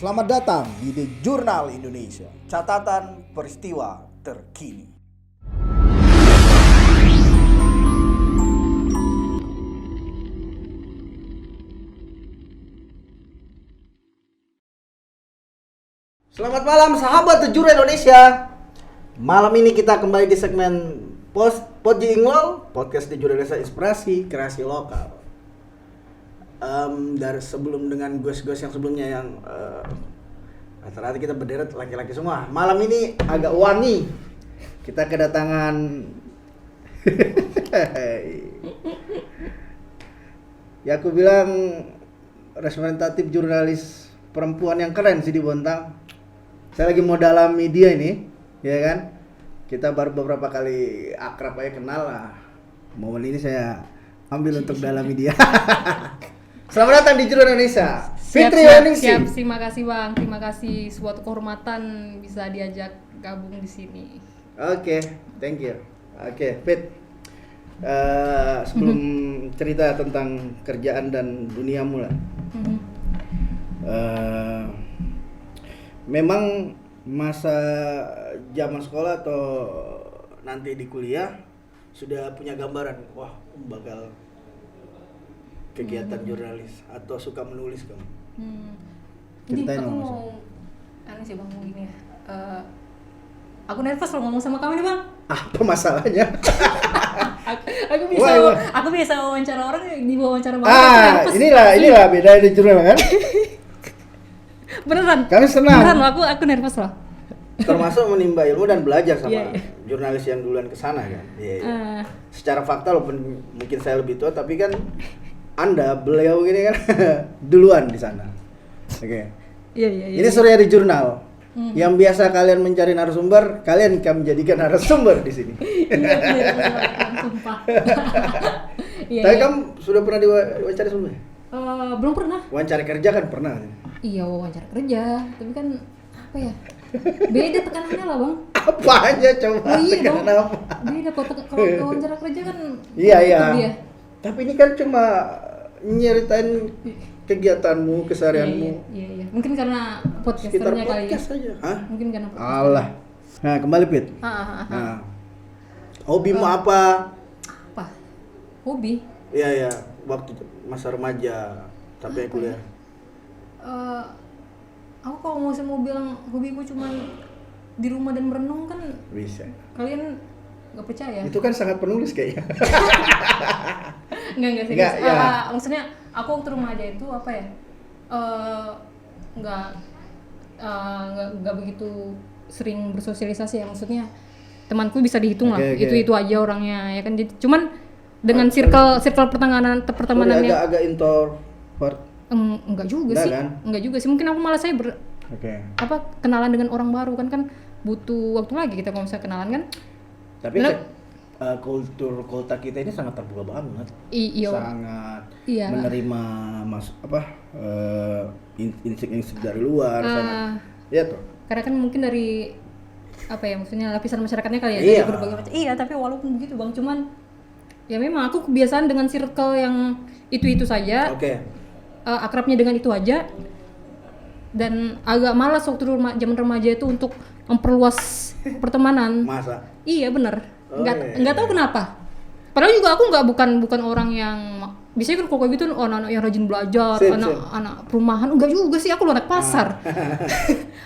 Selamat datang di The Jurnal Indonesia, catatan peristiwa terkini. Selamat malam sahabat The Jurnal Indonesia. Malam ini kita kembali di segmen Podji Inglol, podcast The Jurnal Indonesia Inspirasi Kreasi Lokal. Dari sebelum dengan gue-gue yang sebelumnya yang rata-rata kita berderet laki-laki semua. Malam ini agak wangi. Kita kedatangan ya aku bilang representatif jurnalis perempuan yang keren sih di Bontang. Saya lagi mau dalam media ini, ya kan? Kita baru beberapa kali akrab aja kenal lah. Momen ini saya ambil untuk dalam media. Selamat datang di Jurnal Indonesia. Fitri Siap, terima kasih Bang. Terima kasih, suatu kehormatan bisa diajak gabung di sini. Oke, thank you. Oke, Fit. Sebelum cerita tentang kerjaan dan duniamu lah. Memang masa zaman sekolah atau nanti di kuliah sudah punya gambaran, wah bakal kegiatan jurnalis atau suka menulis kamu? Jadi aku mau aneh sih Bang gini ya. Aku nervous loh ngomong sama kamu nih Bang. Apa masalahnya? aku biasa wawancara orang di wawancara Bang. Inilah beda di jurnal kan? Beneran? Kami senang. Beneran loh, aku nervous loh. Termasuk menimba ilmu dan belajar sama jurnalis yang duluan kesana kan. Secara fakta walaupun mungkin saya lebih tua, tapi kan beliau gini kan duluan di sana. Oke. Iya. Ini Surya di jurnal. Yang biasa kalian mencari narasumber, kalian kami jadikan narasumber di sini. Iya, sumpah. Tapi kamu sudah pernah diwawancara sebelumnya? Belum pernah. Wawancara kerja kan pernah. Iya, wawancara kerja, tapi kan apa ya? Beda tekanannya lah Bang. Apa aja coba? Oh iya dong. Apa? Beda kalau wawancara kerja kan. Iya. Dia. Tapi ini kan cuma nyeritain kegiatanmu, keseharianmu. Iya. Mungkin karena podcasternya kali ya. Podcast aja. Hah? Mungkin karena podcast. Allah. Nah, kembali Pit. Nah. Hobimu apa? Apa? Hobi? Iya, waktu masa remaja sampai kuliah. Aku kalau mau bilang hobiku cuma di rumah dan merenung kan Bisa. kalian nggak percaya. Itu kan sangat penulis kayaknya. Enggak sih. Maksudnya aku waktu remaja itu apa ya? Enggak begitu sering bersosialisasi ya, maksudnya temanku bisa dihitung lah. Itu aja orangnya ya kan. Jadi cuman dengan circle pertemanan yang agak introvert. Enggak juga sih. Mungkin aku malah saya kenalan dengan orang baru kan butuh waktu lagi kita kalau misalnya kenalan kan. Tapi kultur kota kita ini sangat terbuka banget. Sangat menerima insting dari luar sangat. Iya tuh. Karena kan mungkin dari apa ya, maksudnya lapisan masyarakatnya kali ya, dari berbagai macam. Iya, tapi walaupun begitu Bang, cuman ya memang aku kebiasaan dengan circle yang itu saja. Akrabnya dengan itu aja. Dan agak malas waktu zaman remaja itu untuk memperluas pertemanan. Masa? Iya benar. Nggak tahu kenapa. Padahal juga aku bukan orang yang biasanya kan kalau gitu anak-anak yang rajin belajar, anak perumahan. Enggak juga sih, aku anak pasar.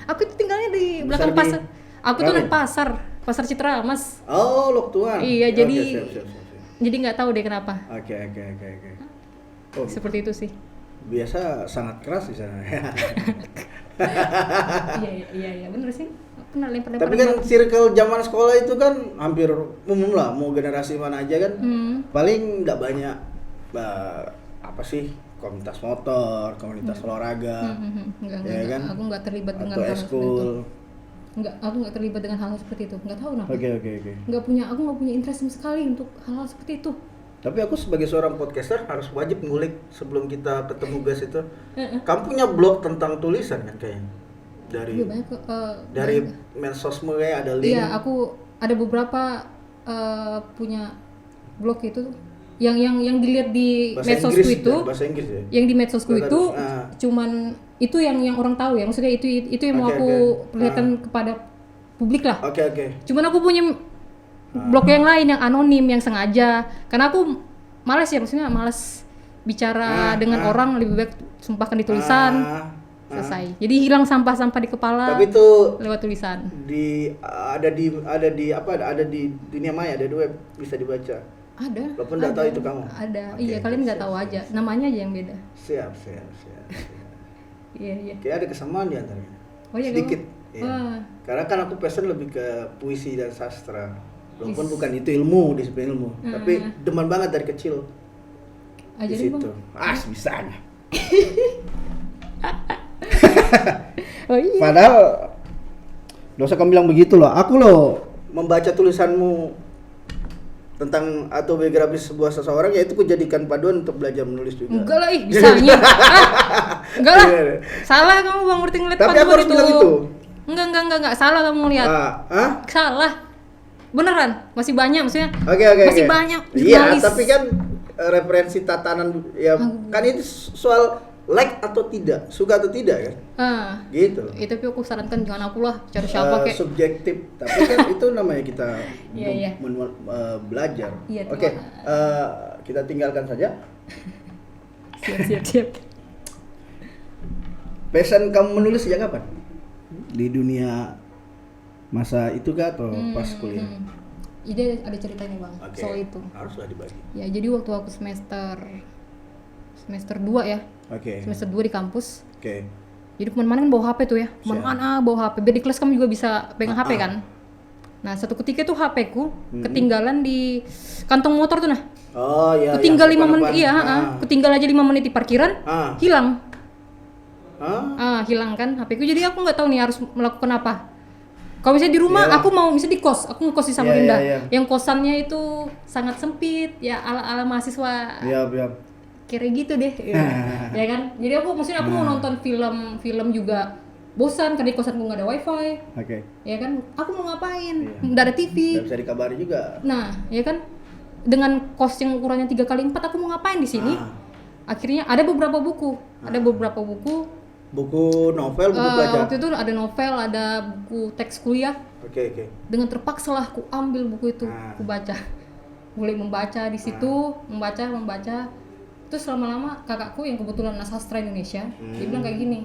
Aku tinggalnya di belakang pasar. Aku tuh anak pasar Citra Mas. Oh, Loktuan. Iya, jadi nggak tahu deh kenapa. Oke. Seperti itu sih. Biasa sangat keras di sana. Iya benar sih. Pernah lempar. Tapi kan circle zaman sekolah itu kan hampir umum lah, mau generasi mana aja kan. Paling nggak banyak apa sih, komunitas motor, komunitas olahraga. Enggak. Kan? Aku nggak terlibat dengan hal seperti itu. Aku nggak terlibat dengan hal seperti itu. Nggak tahu kenapa. Oke. Aku nggak punya interest sama sekali untuk hal seperti itu. Tapi aku sebagai seorang podcaster harus wajib ngulik sebelum kita ketemu guys itu. Kamu punya blog tentang tulisan kan kayaknya? Dari medsosmu kayak ada link. Iya, aku ada beberapa punya blog itu yang dilihat di medsosku itu. Bahasa Inggris ya? Yang di medsosku itu cuman itu yang orang tahu ya, maksudnya itu yang mau Oke, aku oke. perlihatkan kepada publik lah. Oke. Cuman aku punya blog yang lain yang anonim, yang sengaja, karena aku malas ya, maksudnya malas bicara dengan orang, lebih baik sumpahkan di tulisan, selesai. Jadi hilang sampah-sampah di kepala. Tapi itu lewat tulisan. ada di dunia maya, ada di web, bisa dibaca. Ada. Walaupun nggak tahu itu kamu. Ada. Oke, Iya, kalian nggak siap, tahu siap, aja. siap. Namanya aja yang beda. Siap. Iya. Kayak ada kesamaan di antaranya. Oh iya, sedikit. kamu? Iya. Wah. Karena kan aku passion lebih ke puisi dan sastra. Walaupun Wis. bukan itu ilmu, disiplin ilmu, tapi demen banget dari kecil. Di Ajarin situ. Bang. Bisanya. Oh iya. Padahal dosa kamu bilang begitu loh. Aku loh membaca tulisanmu tentang autobiografi sebuah seseorang, ya itu kujadikan paduan untuk belajar menulis juga. Enggak lah, bisanya. Enggak lah. Salah kamu Bang Murti ngeliat Tapi aku paduan harus bilang itu. Enggak. Salah kamu ngeliat. Salah. Beneran, masih banyak maksudnya. Oke. Masih banyak Iya, jurnalis. tapi kan referensi tatanan ya kan itu soal like atau tidak, suka atau tidak kan? Gitu. Itu tapi aku sarankan jangan aku lah, cari siapa kek. Subjektif, tapi kan itu namanya kita Iya. belajar. Iya, Oke, kita tinggalkan saja. Siap. Passion kamu menulis sejak kapan? Di dunia masa itu kah atau pas kuliah? Ide ada ceritanya Bang, Oke, soal itu. haruslah dibagi. Ya, jadi waktu aku semester 2 ya. Oke. Semester 2 di kampus. Oke. Jadi kemana-mana kan bawa HP tuh ya, kemana-mana bawa HP. Biar di kelas kamu juga bisa pegang HP kan. Nah, satu ketika tuh HP ku ketinggalan di kantong motor tuh nah. Oh iya. Ketinggal yang 5 menit, depan-depan. ketinggal aja 5 menit di parkiran, hilang. Hilang kan HP ku. Jadi aku nggak tahu nih harus melakukan apa. Kalau misalnya di rumah, aku mau misalnya di kos, aku ngekos di Samarinda. Yang kosannya itu sangat sempit, ya ala mahasiswa. Iya. Kira gitu deh, ya kan. Jadi aku maksudnya aku mau nonton film juga bosan karena di kosanku nggak ada wifi. Oke. Ya kan, aku mau ngapain? Nggak ada TV. Nggak bisa dikabari juga. Nah, ya kan, dengan kos yang ukurannya 3x4 aku mau ngapain di sini? Akhirnya ada beberapa buku, Buku novel, buku pelajaran. waktu itu ada novel, ada buku teks kuliah. Oke. Dengan terpaksa lah aku ambil buku itu, aku baca. Mulai membaca di situ, membaca. Terus lama-lama kakakku yang kebetulan anak sastra Indonesia, dia bilang kayak gini,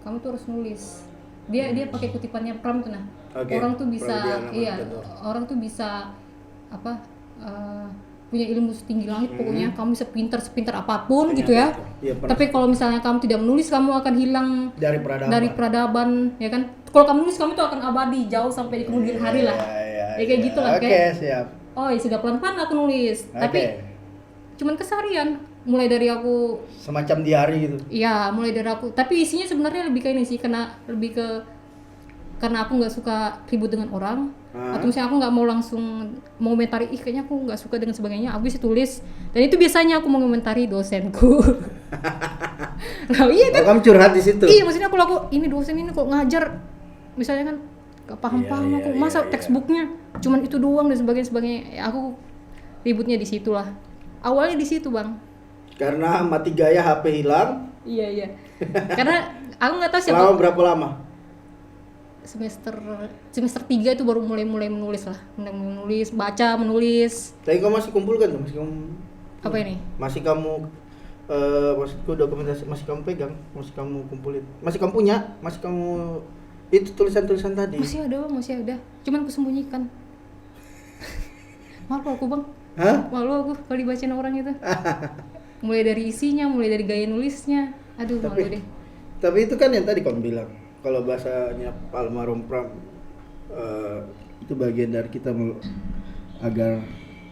kamu tuh harus nulis. Dia pakai kutipannya Pram tuh nah. Orang tuh bisa punya ilmu setinggi langit, pokoknya kamu bisa sepintar apapun gitu ya. Tapi kalau misalnya kamu tidak menulis, kamu akan hilang dari peradaban, ya kan. Kalau kamu nulis, kamu tuh akan abadi jauh sampai di kemudian hari lah. Ya kayak gitu lah. Oke, siap. Oh ya sudah pelan-pelan aku nulis, tapi cuman keseharian, mulai dari aku semacam diary gitu. Iya, mulai dari aku, tapi isinya sebenarnya lebih kayak ini sih, karena aku nggak suka ribut dengan orang, atau misalnya aku nggak mau langsung mengomentari, kayaknya aku nggak suka dengan sebagainya, aku bisa tulis, dan itu biasanya aku mengomentari dosenku. Nah, iya kan? Kamu curhat di situ. Iya, maksudnya aku ini dosen ini kok ngajar, misalnya kan gak paham aku, masa textbooknya cuman itu doang dan sebagainya. Ya, aku ributnya di situ lah. Awalnya di situ Bang. Karena mati gaya HP hilang. Iya. Karena aku nggak tahu siapa. Selama berapa lama? Semester 3 itu baru mulai menulis lah. Menulis, baca, menulis. Tapi kamu masih kumpulkan tuh, Apa ini? Masih kamu maksudku dokumentasi masih kamu pegang, masih kamu kumpulin. Masih kamu punya, masih kamu itu tulisan-tulisan tadi. Masih ada. Cuman aku sembunyikan. Malu aku Bang. Malu aku kalau dibacain orang itu. Mulai dari isinya, mulai dari gaya nulisnya. Aduh, malu deh. Tapi itu kan yang tadi kamu bilang, kalau bahasanya almarhum Pram, itu bagian dari kita agar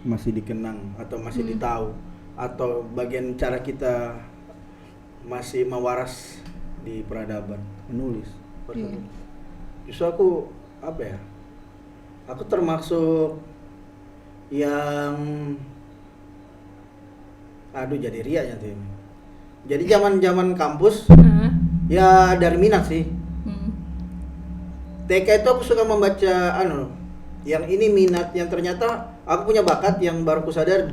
masih dikenang atau masih ditahu, atau bagian cara kita masih mewaras di peradaban, menulis. Justru aku aku termasuk yang jadi ria ya tuh. Jadi zaman kampus ya dari minat sih. TK itu aku suka membaca yang ini minat, yang ternyata aku punya bakat yang baru aku sadar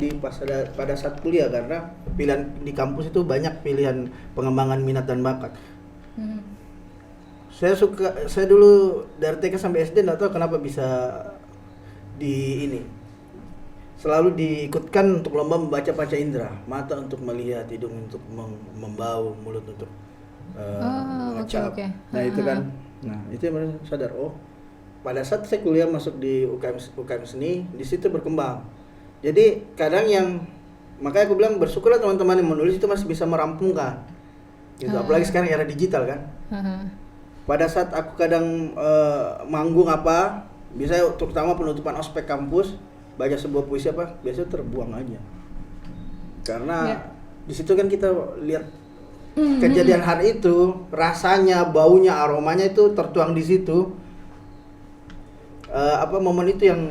pada saat kuliah, karena pilihan di kampus itu banyak pilihan pengembangan minat dan bakat. Saya dulu dari TK sampai SD nggak tahu kenapa bisa selalu diikutkan untuk lomba membaca panca indera, mata untuk melihat, hidung untuk membau, mulut untuk mengecap. Oke. Nah itu kan, nah itu yang sadar, oh pada saat saya kuliah masuk di UKM seni, di situ berkembang. Jadi kadang makanya aku bilang bersyukurlah teman-teman yang menulis itu masih bisa merampungkan, gitu. Apalagi sekarang era digital kan. Pada saat aku kadang manggung apa, biasanya terutama penutupan ospek kampus, baca sebuah puisi apa, biasanya terbuang aja. Karena di situ kan kita lihat kejadian hari itu, rasanya, baunya, aromanya itu tertuang di situ. Momen itu yang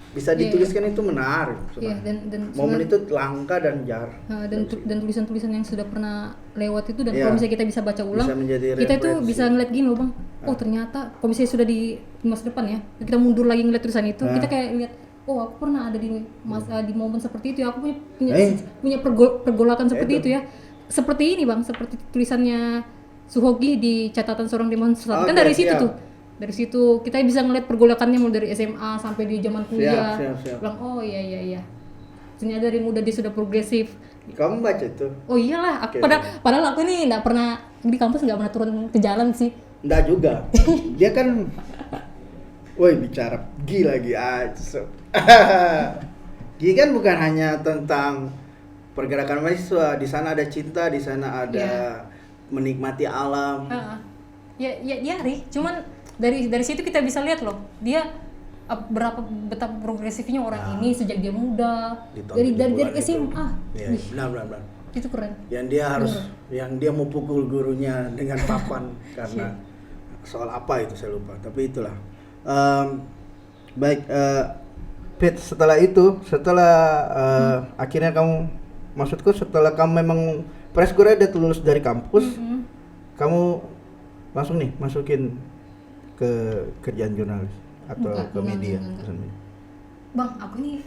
bisa dituliskan itu menarik. Dan momen itu langka dan jarang. Dan tulisan-tulisan yang sudah pernah lewat itu, dan kalau misalnya kita bisa baca ulang, kita itu bisa ngeliat gini loh bang, oh ternyata kalau misalnya sudah di masa depan ya, kita mundur lagi ngeliat tulisan itu, kita kayak lihat, oh aku pernah ada di momen seperti itu ya, aku punya pergolakan seperti itu ya, seperti ini bang, seperti tulisannya Suhogi di catatan seorang demonstran, kan dari situ tuh. Dari situ kita bisa ngeliat pergolakannya mulai dari SMA sampai di zaman kuliah. Siap. Bilang, oh iya. Ternyata dari muda dia sudah progresif. Kamu baca itu? Oh iyalah, padahal aku nih nggak pernah di kampus, nggak pernah turun ke jalan sih. Nggak juga. Dia kan, woi bicara Gi lagi aja. Gi kan bukan hanya tentang pergerakan mahasiswa. Di sana ada cinta, di sana ada menikmati alam. Ya, cuman dari situ kita bisa lihat loh, dia betapa progresifnya orang ini sejak dia muda, dari SMA. Iya, benar. Itu keren. Yang dia mau pukul gurunya dengan papan karena soal apa itu saya lupa. Tapi itulah. Baik, Pit, setelah akhirnya kamu, maksudku setelah kamu memang fresh graduate lulus dari kampus, kamu langsung nih masukin ke kerjaan jurnalis atau ke media? Bang, aku ini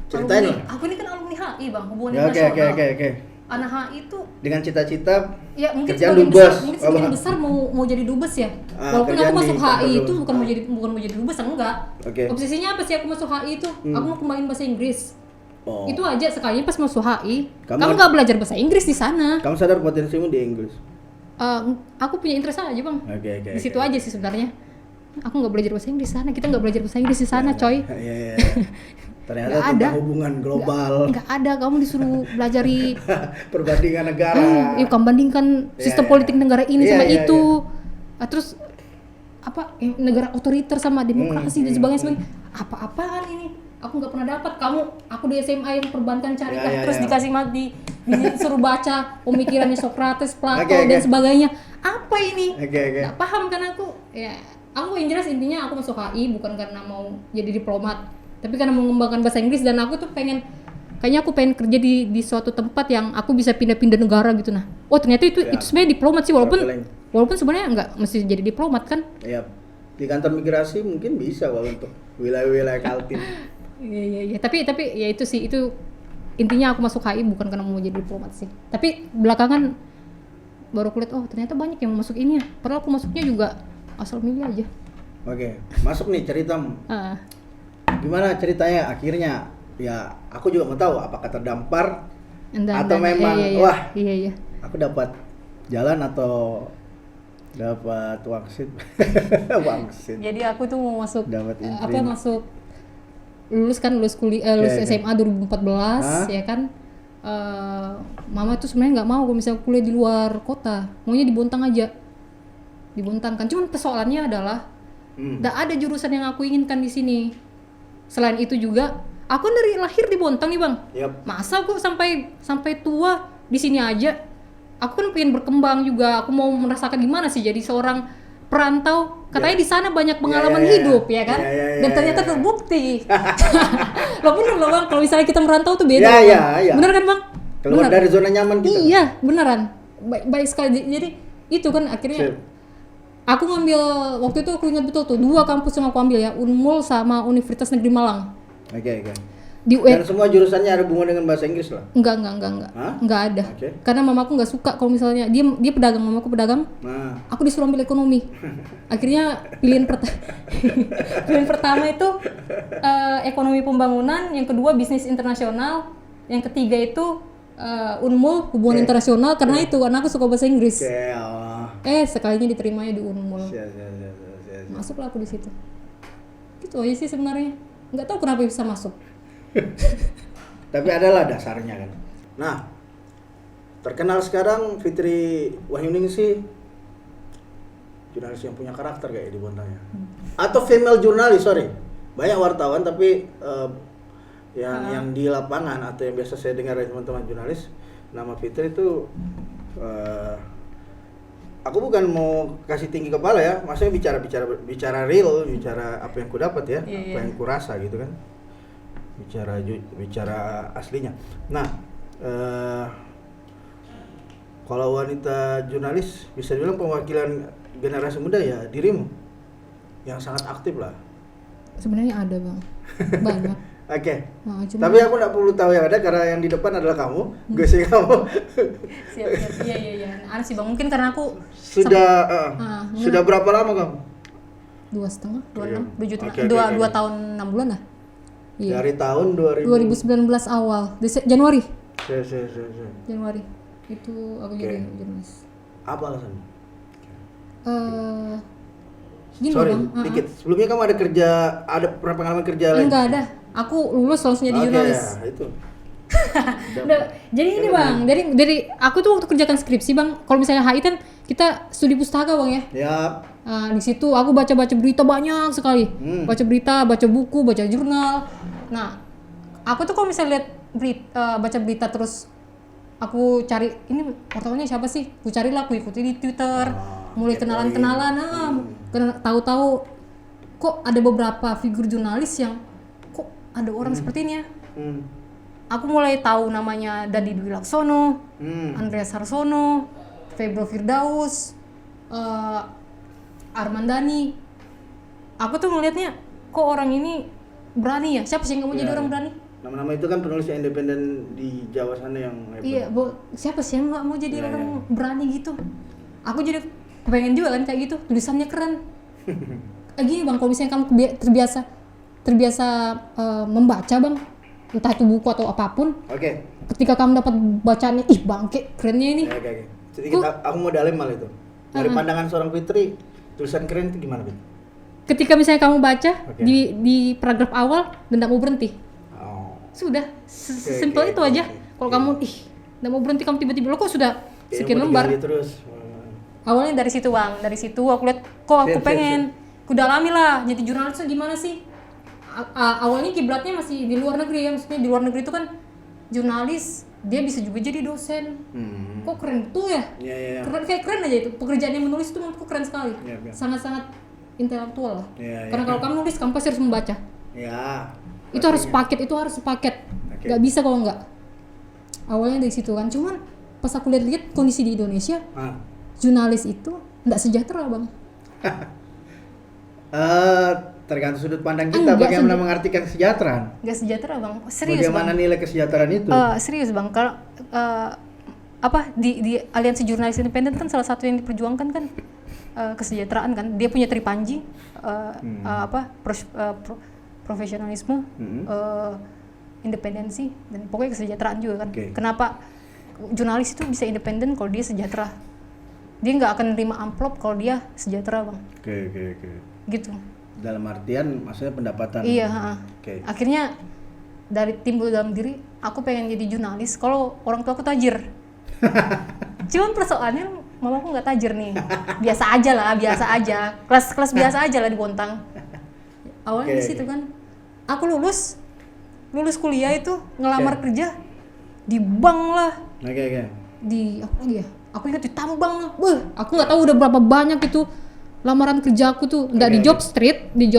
ceritain lah. Aku ini kan alumni HI bang, hubungan internasional. Oke. Anak HI itu dengan cita-cita ya mungkin kerjaan sebagian dubes. Sebagian besar mau jadi dubes ya. Walaupun aku masuk HI itu bukan mau jadi dubes, enggak. Obsesinya apa sih aku masuk HI itu? Aku mau kembangin bahasa Inggris. Itu aja. Sekalinya pas masuk HI, kamu nggak belajar bahasa Inggris di sana. Kamu sadar potensimu di Inggris? Aku punya interest aja bang. Di situ aja sih sebenarnya. Aku nggak belajar bahasa Inggris di sana. Kita nggak belajar bahasa Inggris di sana, coy. Iya. Ternyata tentang hubungan global. Nggak ada. Kamu disuruh belajari perbandingan negara. Kamu bandingkan sistem politik negara ini sama itu. Terus negara otoriter sama demokrasi dan sebagainya. Apa-apaan ini? Aku nggak pernah dapat. Aku di SMA yang perbankan carilah, terus dikasih disuruh baca pemikirannya Socrates, Plato dan sebagainya. Apa ini? Nggak paham kan aku. Ya, aku yang jelas intinya aku masuk HI bukan karena mau jadi diplomat, tapi karena mau mengembangkan bahasa Inggris, dan aku tuh kayaknya aku pengen kerja di suatu tempat yang aku bisa pindah-pindah negara gitu. Nah, oh ternyata itu sebenarnya diplomat sih, walaupun sebenarnya nggak mesti jadi diplomat kan. Iya. Di kantor migrasi mungkin bisa kalau untuk wilayah-wilayah Kaltim. Iya. Tapi ya itu sih, itu intinya aku masuk HI bukan karena mau jadi diplomat sih. Tapi belakangan baru kulihat, oh ternyata banyak yang masuk ini ya. Padahal aku masuknya juga asal milih aja. Oke, masuk nih ceritamu. Gimana ceritanya akhirnya? Ya, aku juga mau tahu apakah terdampar atau memang iya. Aku dapat jalan atau dapat wangsit. Wangsit. Jadi aku tuh mau masuk lulus kuliah, lulus SMA 2014 ya kan. Mama tuh sebenarnya nggak mau kalau misalnya kuliah di luar kota, maunya di Bontang aja. Di Bontang kan, cuman persoalannya adalah nggak ada jurusan yang aku inginkan di sini. Selain itu juga, aku dari lahir di Bontang nih bang. Masa aku sampai tua di sini aja? Aku kan pengen berkembang juga. Aku mau merasakan gimana sih jadi seorang perantau. Katanya di sana banyak pengalaman hidup ya kan, dan ternyata terbukti. Lo bener loh bang, kalau misalnya kita merantau tuh beda. Bener kan bang? Keluar dari zona nyaman kita. Iya beneran, baik sekali. Jadi itu kan akhirnya aku ngambil, waktu itu aku ingat betul tuh 2 kampus yang aku ambil ya, Unmul sama Universitas Negeri Malang. Oke. Di UN. Dan semua jurusannya ada hubungan dengan bahasa Inggris lah. Enggak. Hah? Enggak ada. Oke. Karena mamaku enggak suka kalau misalnya dia pedagang, mamaku pedagang. Nah, Aku disuruh ambil ekonomi. Akhirnya pilihan pertama itu ekonomi pembangunan, yang kedua bisnis internasional, yang ketiga itu Unmul hubungan internasional karena aku suka bahasa Inggris. Sekalinya diterimanya di Unmul. Masuklah aku di situ. Gitu aja sih sebenarnya. Nggak tahu kenapa bisa masuk. Tapi adalah dasarnya kan. Nah, terkenal sekarang Fitri Wahyuningsih jurnalis yang punya karakter kayak di Bontangnya. Atau female jurnalis, sorry. Banyak wartawan tapi yang di lapangan atau yang biasa saya dengar dari teman-teman jurnalis, nama Fitri itu aku bukan mau kasih tinggi kepala ya, maksudnya bicara real, bicara apa yang ku dapat ya, apa yang ku rasa gitu kan. Bicara aslinya. Nah, kalau wanita jurnalis bisa dibilang perwakilan generasi muda ya dirimu yang sangat aktif lah. Sebenarnya ada bang, banyak. Oke. Nah, Tapi aku nggak perlu tahu yang ada karena yang di depan adalah kamu, gue sih kamu. Siap. Iya. Ada sih bang, mungkin karena aku sudah berapa lama kamu? 2,5, 2 juta, Oke. 2 tahun 6 bulan lah. Iya. Dari tahun 2019 awal, Januari. Saya. Januari itu aku jadi jurnalis. Apa alasannya? Gini Sorry, bang. dikit. Sebelumnya kamu ada pernah pengalaman kerja lain? Enggak ada. Aku lulus langsung jadi jurnalis. Ya, itu. Jadi ini bang, dari aku tuh waktu kerjakan skripsi bang, kalau misalnya HI kan kita studi pustaka bang ya. Ya. Di situ aku baca berita banyak sekali, baca berita, baca buku, baca jurnal. Nah, aku tuh kalau misalnya lihat baca berita terus aku cari ini wartawannya siapa sih? Aku carilah, aku ikuti di Twitter, mulai kenalan-kenalan, tahu-tahu kok ada beberapa figur jurnalis yang kok ada orang seperti ini ya. Aku mulai tahu namanya Dandi Dwi Laksono, Andreas Harsono, Febro Firdaus, Armandani. Aku tuh ngelihatnya kok orang ini berani ya. Siapa sih yang nggak mau jadi orang berani? Nama-nama itu kan penulis yang independen di Jawa sana yang hebat. Iya, siapa sih yang nggak mau jadi orang berani gitu? Aku jadi pengen juga kan kayak gitu, tulisannya keren. Gini bang, kalau misalnya kamu terbiasa membaca bang, entah itu buku atau apapun. Oke. Ketika kamu dapat bacaannya, bangke kerennya ini. Oke. Sedikit aku mau dalam hal itu. Dari pandangan seorang Fitri, tulisan keren itu gimana, Fit? Ketika misalnya kamu baca di paragraf awal dan tidak mau berhenti. Sudah, sesimpel itu aja. Kalau kamu tidak mau berhenti, kamu tiba-tiba lo kok sudah sekian lembar. Terus. Awalnya dari situ bang, dari situ aku lihat kok aku pengen, aku dalami lah jadi jurnalis gimana sih. Awalnya kiblatnya masih di luar negeri ya, maksudnya di luar negeri itu kan jurnalis dia bisa juga jadi dosen. Kok keren tuh ya? Keren aja itu. Pekerjaan yang menulis itu menurutku keren sekali. Sangat-sangat intelektual lah. Karena kalau kamu nulis, kamu pasti harus membaca. Itu harus sepaket. Gak bisa kalau enggak. Awalnya dari situ kan. Cuman pas aku lihat kondisi di Indonesia, jurnalis itu enggak sejahtera bang. Tergantung sudut pandang kita bagaimana mengartikan kesejahteraan. Enggak sejahtera bang. Serius bagaimana bang. Nilai kesejahteraan itu? Serius bang. Kalau di Aliansi Jurnalis Independen kan salah satu yang diperjuangkan kan kesejahteraan kan. Dia punya tripanji profesionalisme, independensi, dan pokoknya kesejahteraan juga kan. Kenapa jurnalis itu bisa independen kalau dia sejahtera? Dia nggak akan nerima amplop kalau dia sejahtera bang. Gitu. Dalam artian maksudnya pendapatan. Iya. Akhirnya timbul dalam diri, aku pengen jadi jurnalis kalau orang tua aku tajir. Cuman persoalannya mamaku nggak tajir nih. Biasa aja. Kelas biasa aja lah di Bontang. Awalnya di situ kan, aku lulus kuliah itu ngelamar kerja di bank lah. Di apa lagi ya? Aku ingat di tambang lah. Aku nggak tahu udah berapa banyak itu lamaran kerja aku tuh. Nggak di job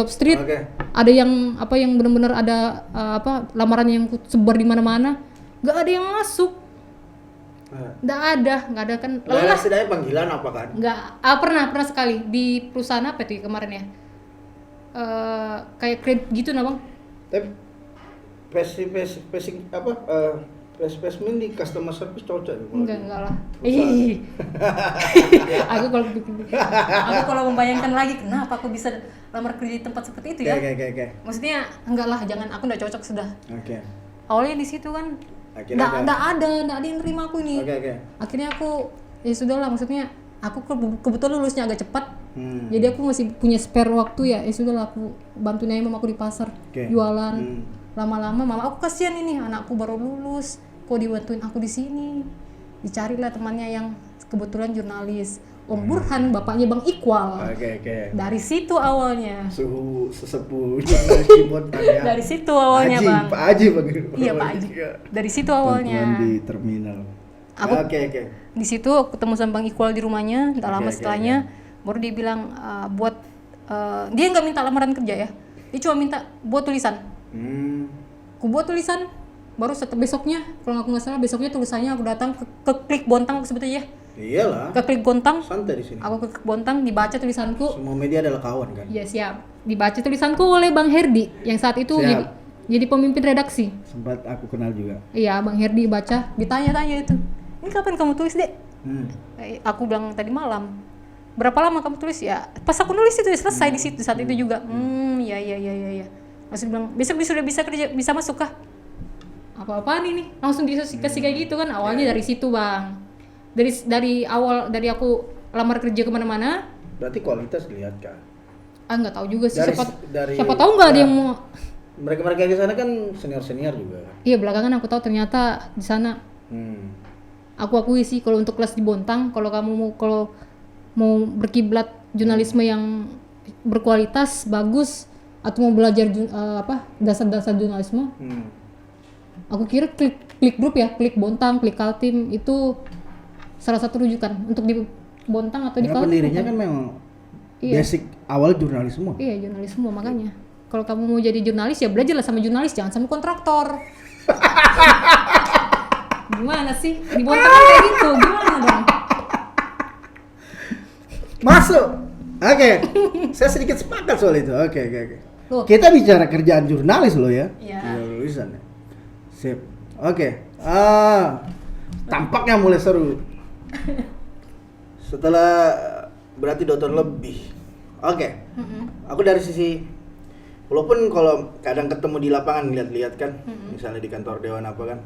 street. Ada yang benar-benar ada lamaran yang sebar di mana-mana. Nggak ada yang masuk. Nggak ada kan. Lalu setidaknya panggilan apa kan? Nggak. Pernah sekali di perusahaan apa tuh kemarin ya? Kayak kredit gitu nah bang. Spesimen di customer service cocok ya? Enggak lah. Ih. Aku kalau membayangkan lagi kenapa aku bisa lamar kerja di tempat seperti itu ya? Oke. Maksudnya enggak lah, jangan, aku enggak cocok sudah. Oke. Awalnya di situ kan enggak ada yang nerima aku ini. Oke. Akhirnya aku ya sudahlah, maksudnya aku kebetulan lulusnya agak cepat. Jadi aku masih punya spare waktu ya. Ya sudahlah, aku bantuin aja mama aku di pasar jualan. Lama-lama mama aku kasihan ini, anakku baru lulus, kok dibantuin aku di sini. Dicarilah temannya yang kebetulan jurnalis, Om Burhan, bapaknya Bang Iqbal. Oke. Dari situ awalnya. Suhu sesepuh jurnalis di Bontang ya. Dari situ awalnya, Haji, Bang. Pak Haji Bang. Iya, Pak Haji. Dari situ awalnya. Bantuan di terminal. Oke. Di situ aku ketemu sama Bang Iqbal di rumahnya. Tak lama setelahnya baru dia bilang dia nggak minta lamaran kerja ya. Dia cuma minta buat tulisan. Aku buat tulisan, baru setelah besoknya, kalau aku nggak salah besoknya tulisannya aku datang ke Klik Bontang sebetulnya ya. Iyalah. Ke Klik Bontang. Santai di sini. Aku ke Klik Bontang, dibaca tulisanku. Semua media adalah kawan kan? Ya siap. Dibaca tulisanku oleh Bang Herdi yang saat itu jadi pemimpin redaksi. Sempat aku kenal juga. Iya, Bang Herdi baca, ditanya-tanya itu. Ini kapan kamu tulis, Dek? Aku bilang tadi malam. Berapa lama kamu tulis ya? Pas aku nulis itu selesai di situ saat itu juga. Ya. Langsung bilang, besok sudah bisa kerja, bisa masuk kah? Apa-apaan ini? Langsung dikasih kayak gitu kan. Awalnya dari situ, Bang. Dari awal, dari aku lamar kerja kemana-mana. Berarti kualitas dilihat kan? Nggak tahu juga sih. Dari siapa tahu nggak ada yang mau. Mereka di sana kan senior juga. Iya, belakangan aku tahu ternyata di sana. Aku akui sih kalau untuk kelas di Bontang, kalau kamu mau berkiblat jurnalisme yang berkualitas bagus atau mau belajar dasar-dasar jurnalisme, aku kira Klik Group ya, Klik Bontang, Klik Kaltim itu salah satu rujukan untuk di Bontang atau di Kaltim. Pendirinya kan memang basic awal jurnalisme. Iya, jurnalisme makanya. Kalau kamu mau jadi jurnalis ya belajarlah sama jurnalis, jangan sama kontraktor. Gimana sih? Di Bontang kayak gitu, gimana dong? Masuk. Oke. Saya sedikit sepakat soal itu. Oke. Loh. Kita bicara kerjaan jurnalis loh ya. Iya. Tulisan ya. Sip. Oke. Tampaknya mulai seru. Setelah berarti 2 tahun lebih. Oke. Aku dari sisi, walaupun kalau kadang ketemu di lapangan lihat-lihat kan, misalnya di kantor dewan apa kan,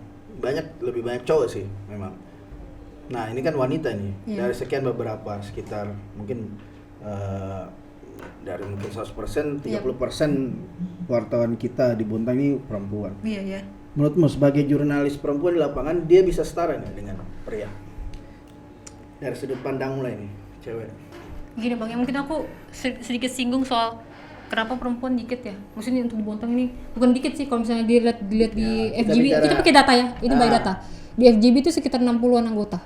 lebih banyak cowok sih memang. Nah ini kan wanita nih, dari sekian beberapa sekitar mungkin dari mungkin 100%, 30% wartawan kita di Bontang ini perempuan. Iya. Menurutmu sebagai jurnalis perempuan di lapangan, dia bisa setara nggak dengan pria? Dari sudut pandang mulai nih, cewek. Gini Bang, ya mungkin aku sedikit singgung soal kenapa perempuan dikit ya. Maksudnya untuk di Bontang ini bukan dikit sih, kalau misalnya dilihat di FGB, kita pakai data ya, ini by data. Di FGB itu sekitar 60-an anggota.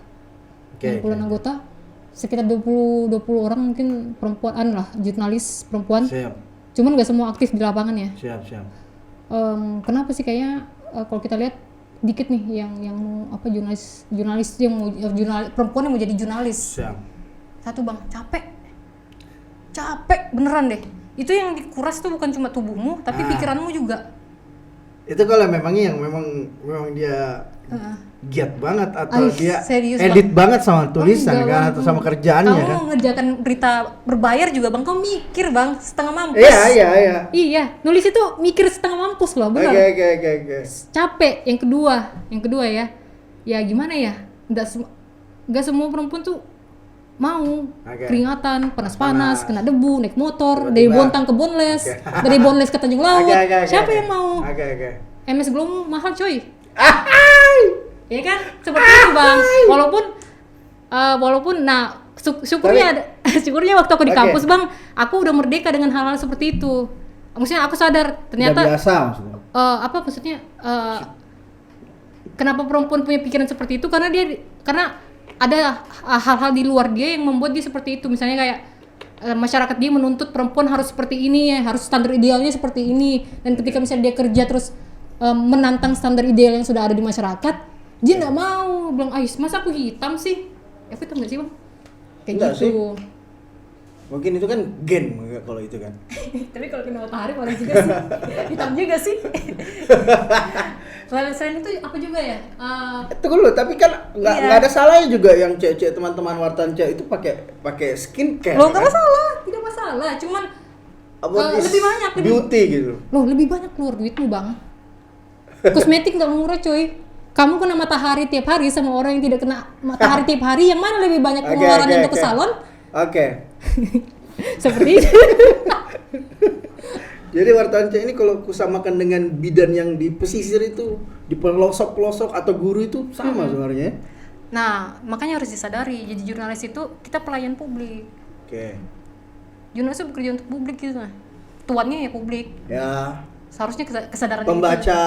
60-an anggota, sekitar 20 orang mungkin perempuan lah, jurnalis perempuan. Siap. Cuman nggak semua aktif di lapangan ya. Siap. Kenapa sih kayaknya kalau kita lihat dikit nih yang jurnalis yang mau jurnalis perempuan yang mau jadi jurnalis. Siap. Satu Bang, capek beneran deh. Itu yang dikuras tuh bukan cuma tubuhmu tapi pikiranmu juga. Itu kalau memang dia giat banget atau dia serius, edit Bang. banget sama tulisan kan atau sama kerjaannya kan. Kamu ngerjakan berita berbayar juga Bang, kamu mikir Bang, setengah mampus. Iya. Iya, nulis itu mikir setengah mampus loh, benar. Oke. Capek. Yang kedua ya. Ya gimana ya? Enggak semua perempuan tuh mau keringatan, panas-panas, kena debu, naik motor, dari Bontang ke Bonles, dari Bonles ke Tanjung Laut. Siapa yang mau? MS Glow mahal coy. Ya kan? Seperti itu Bang. Walaupun nah syukurnya waktu aku di kampus Bang, aku udah merdeka dengan hal-hal seperti itu. Maksudnya aku sadar ternyata udah biasa maksudnya. Kenapa perempuan punya pikiran seperti itu? Karena ada hal-hal di luar dia yang membuat dia seperti itu. Misalnya kayak masyarakat dia menuntut perempuan harus seperti ini ya, harus standar idealnya seperti ini. Dan ketika misalnya dia kerja terus menantang standar ideal yang sudah ada di masyarakat, dia nggak mau. Bilang, masa aku hitam sih? Aku hitam nggak sih Bang? Kayak enggak gitu. Sih. Mungkin itu kan gen kalau itu kan. Tapi kalau kena matahari paling juga sih. Hitam juga sih. Selain itu apa juga ya? Tunggu dulu, tapi kan nggak ada salahnya juga yang cewek-cewek teman-teman wartawan cewek itu pakai skincare. Loh, nggak masalah, tidak masalah. Cuman lebih banyak beauty gitu. Loh, lebih banyak keluar duitmu, Bang. Kosmetik nggak murah, coy. Kamu kena matahari tiap hari sama orang yang tidak kena matahari tiap hari, yang mana lebih banyak pengeluaran untuk ke salon? Oke. Seperti itu. Jadi wartawan cewek ini kalau kusamakan dengan bidan yang di pesisir itu, di pelosok-pelosok atau guru itu sama sebenarnya. Nah, makanya harus disadari. Jadi jurnalis itu kita pelayan publik. Oke. Jurnalis itu bekerja untuk publik gitu nah. Tuannya ya publik. Ya. Seharusnya kesadaran Pembaca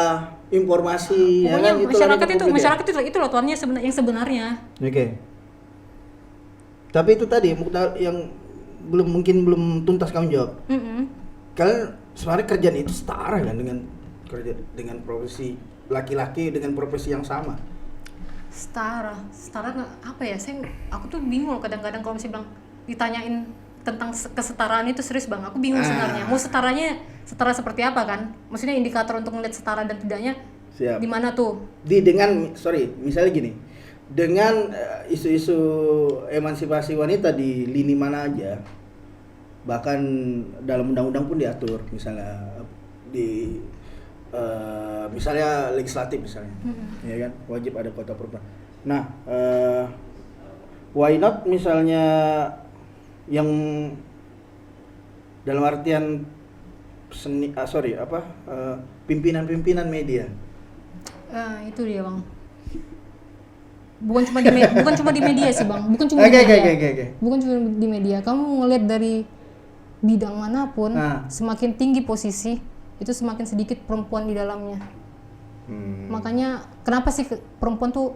informasi. Pokoknya ya kan? masyarakat itu loh tuannya yang sebenarnya. Oke. Tapi itu tadi yang belum tuntas kamu jawab. Kalian sebenarnya kerjaan itu setara kan dengan profesi laki-laki dengan profesi yang sama? Setara apa ya? Aku tuh bingung kadang-kadang kalau misalnya bilang ditanyain tentang kesetaraan itu serius Bang. Aku bingung sebenarnya. Mau setara seperti apa kan? Maksudnya indikator untuk melihat setara dan tidaknya di mana tuh? Misalnya gini. Dengan isu-isu emansipasi wanita di lini mana aja, bahkan dalam undang-undang pun diatur, misalnya di misalnya legislatif misalnya, ya kan wajib ada kota perempuan. Nah, why not misalnya yang dalam artian pimpinan-pimpinan media. Itu dia Bang. Bukan cuma di media sih Bang, bukan cuma di media. Bukan cuma di media. Kamu ngelihat dari bidang manapun, semakin tinggi posisi, itu semakin sedikit perempuan di dalamnya. Makanya kenapa sih perempuan tuh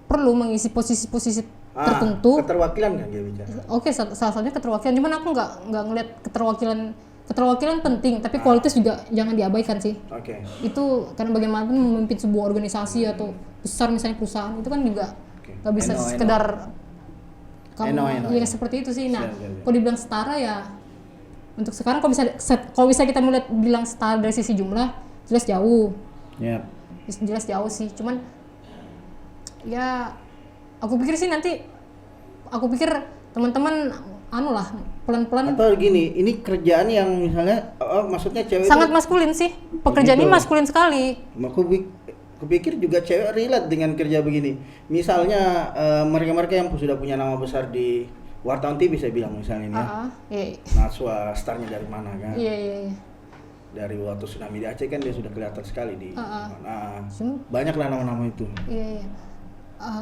perlu mengisi posisi-posisi tertentu? Keterwakilan kan dia bicara. Oke, salah satunya keterwakilan. Cuman aku nggak ngelihat keterwakilan penting, tapi kualitas juga jangan diabaikan sih. Oke. Itu karena bagaimanapun memimpin sebuah organisasi atau besar misalnya perusahaan itu kan juga nggak bisa sekedar kamu ya seperti itu sih. Nah, kalau dibilang setara ya untuk sekarang kalau bisa kita melihat bilang setara dari sisi jumlah jelas jauh. Jelas jauh sih. Cuman ya aku pikir teman-teman pelan-pelan atau gini, ini kerjaan yang misalnya maksudnya cewek sangat maskulin sih. Pekerjaan ini maskulin sekali. Aku pikir juga cewek relate dengan kerja begini. Misalnya mereka-mereka yang sudah punya nama besar di wartawan TV saya bilang misalnya ini Najwa starnya dari mana kan? Iya. Dari waktu tsunami di Aceh kan dia sudah kelihatan sekali di mana. Banyak lah nama-nama itu. Iya.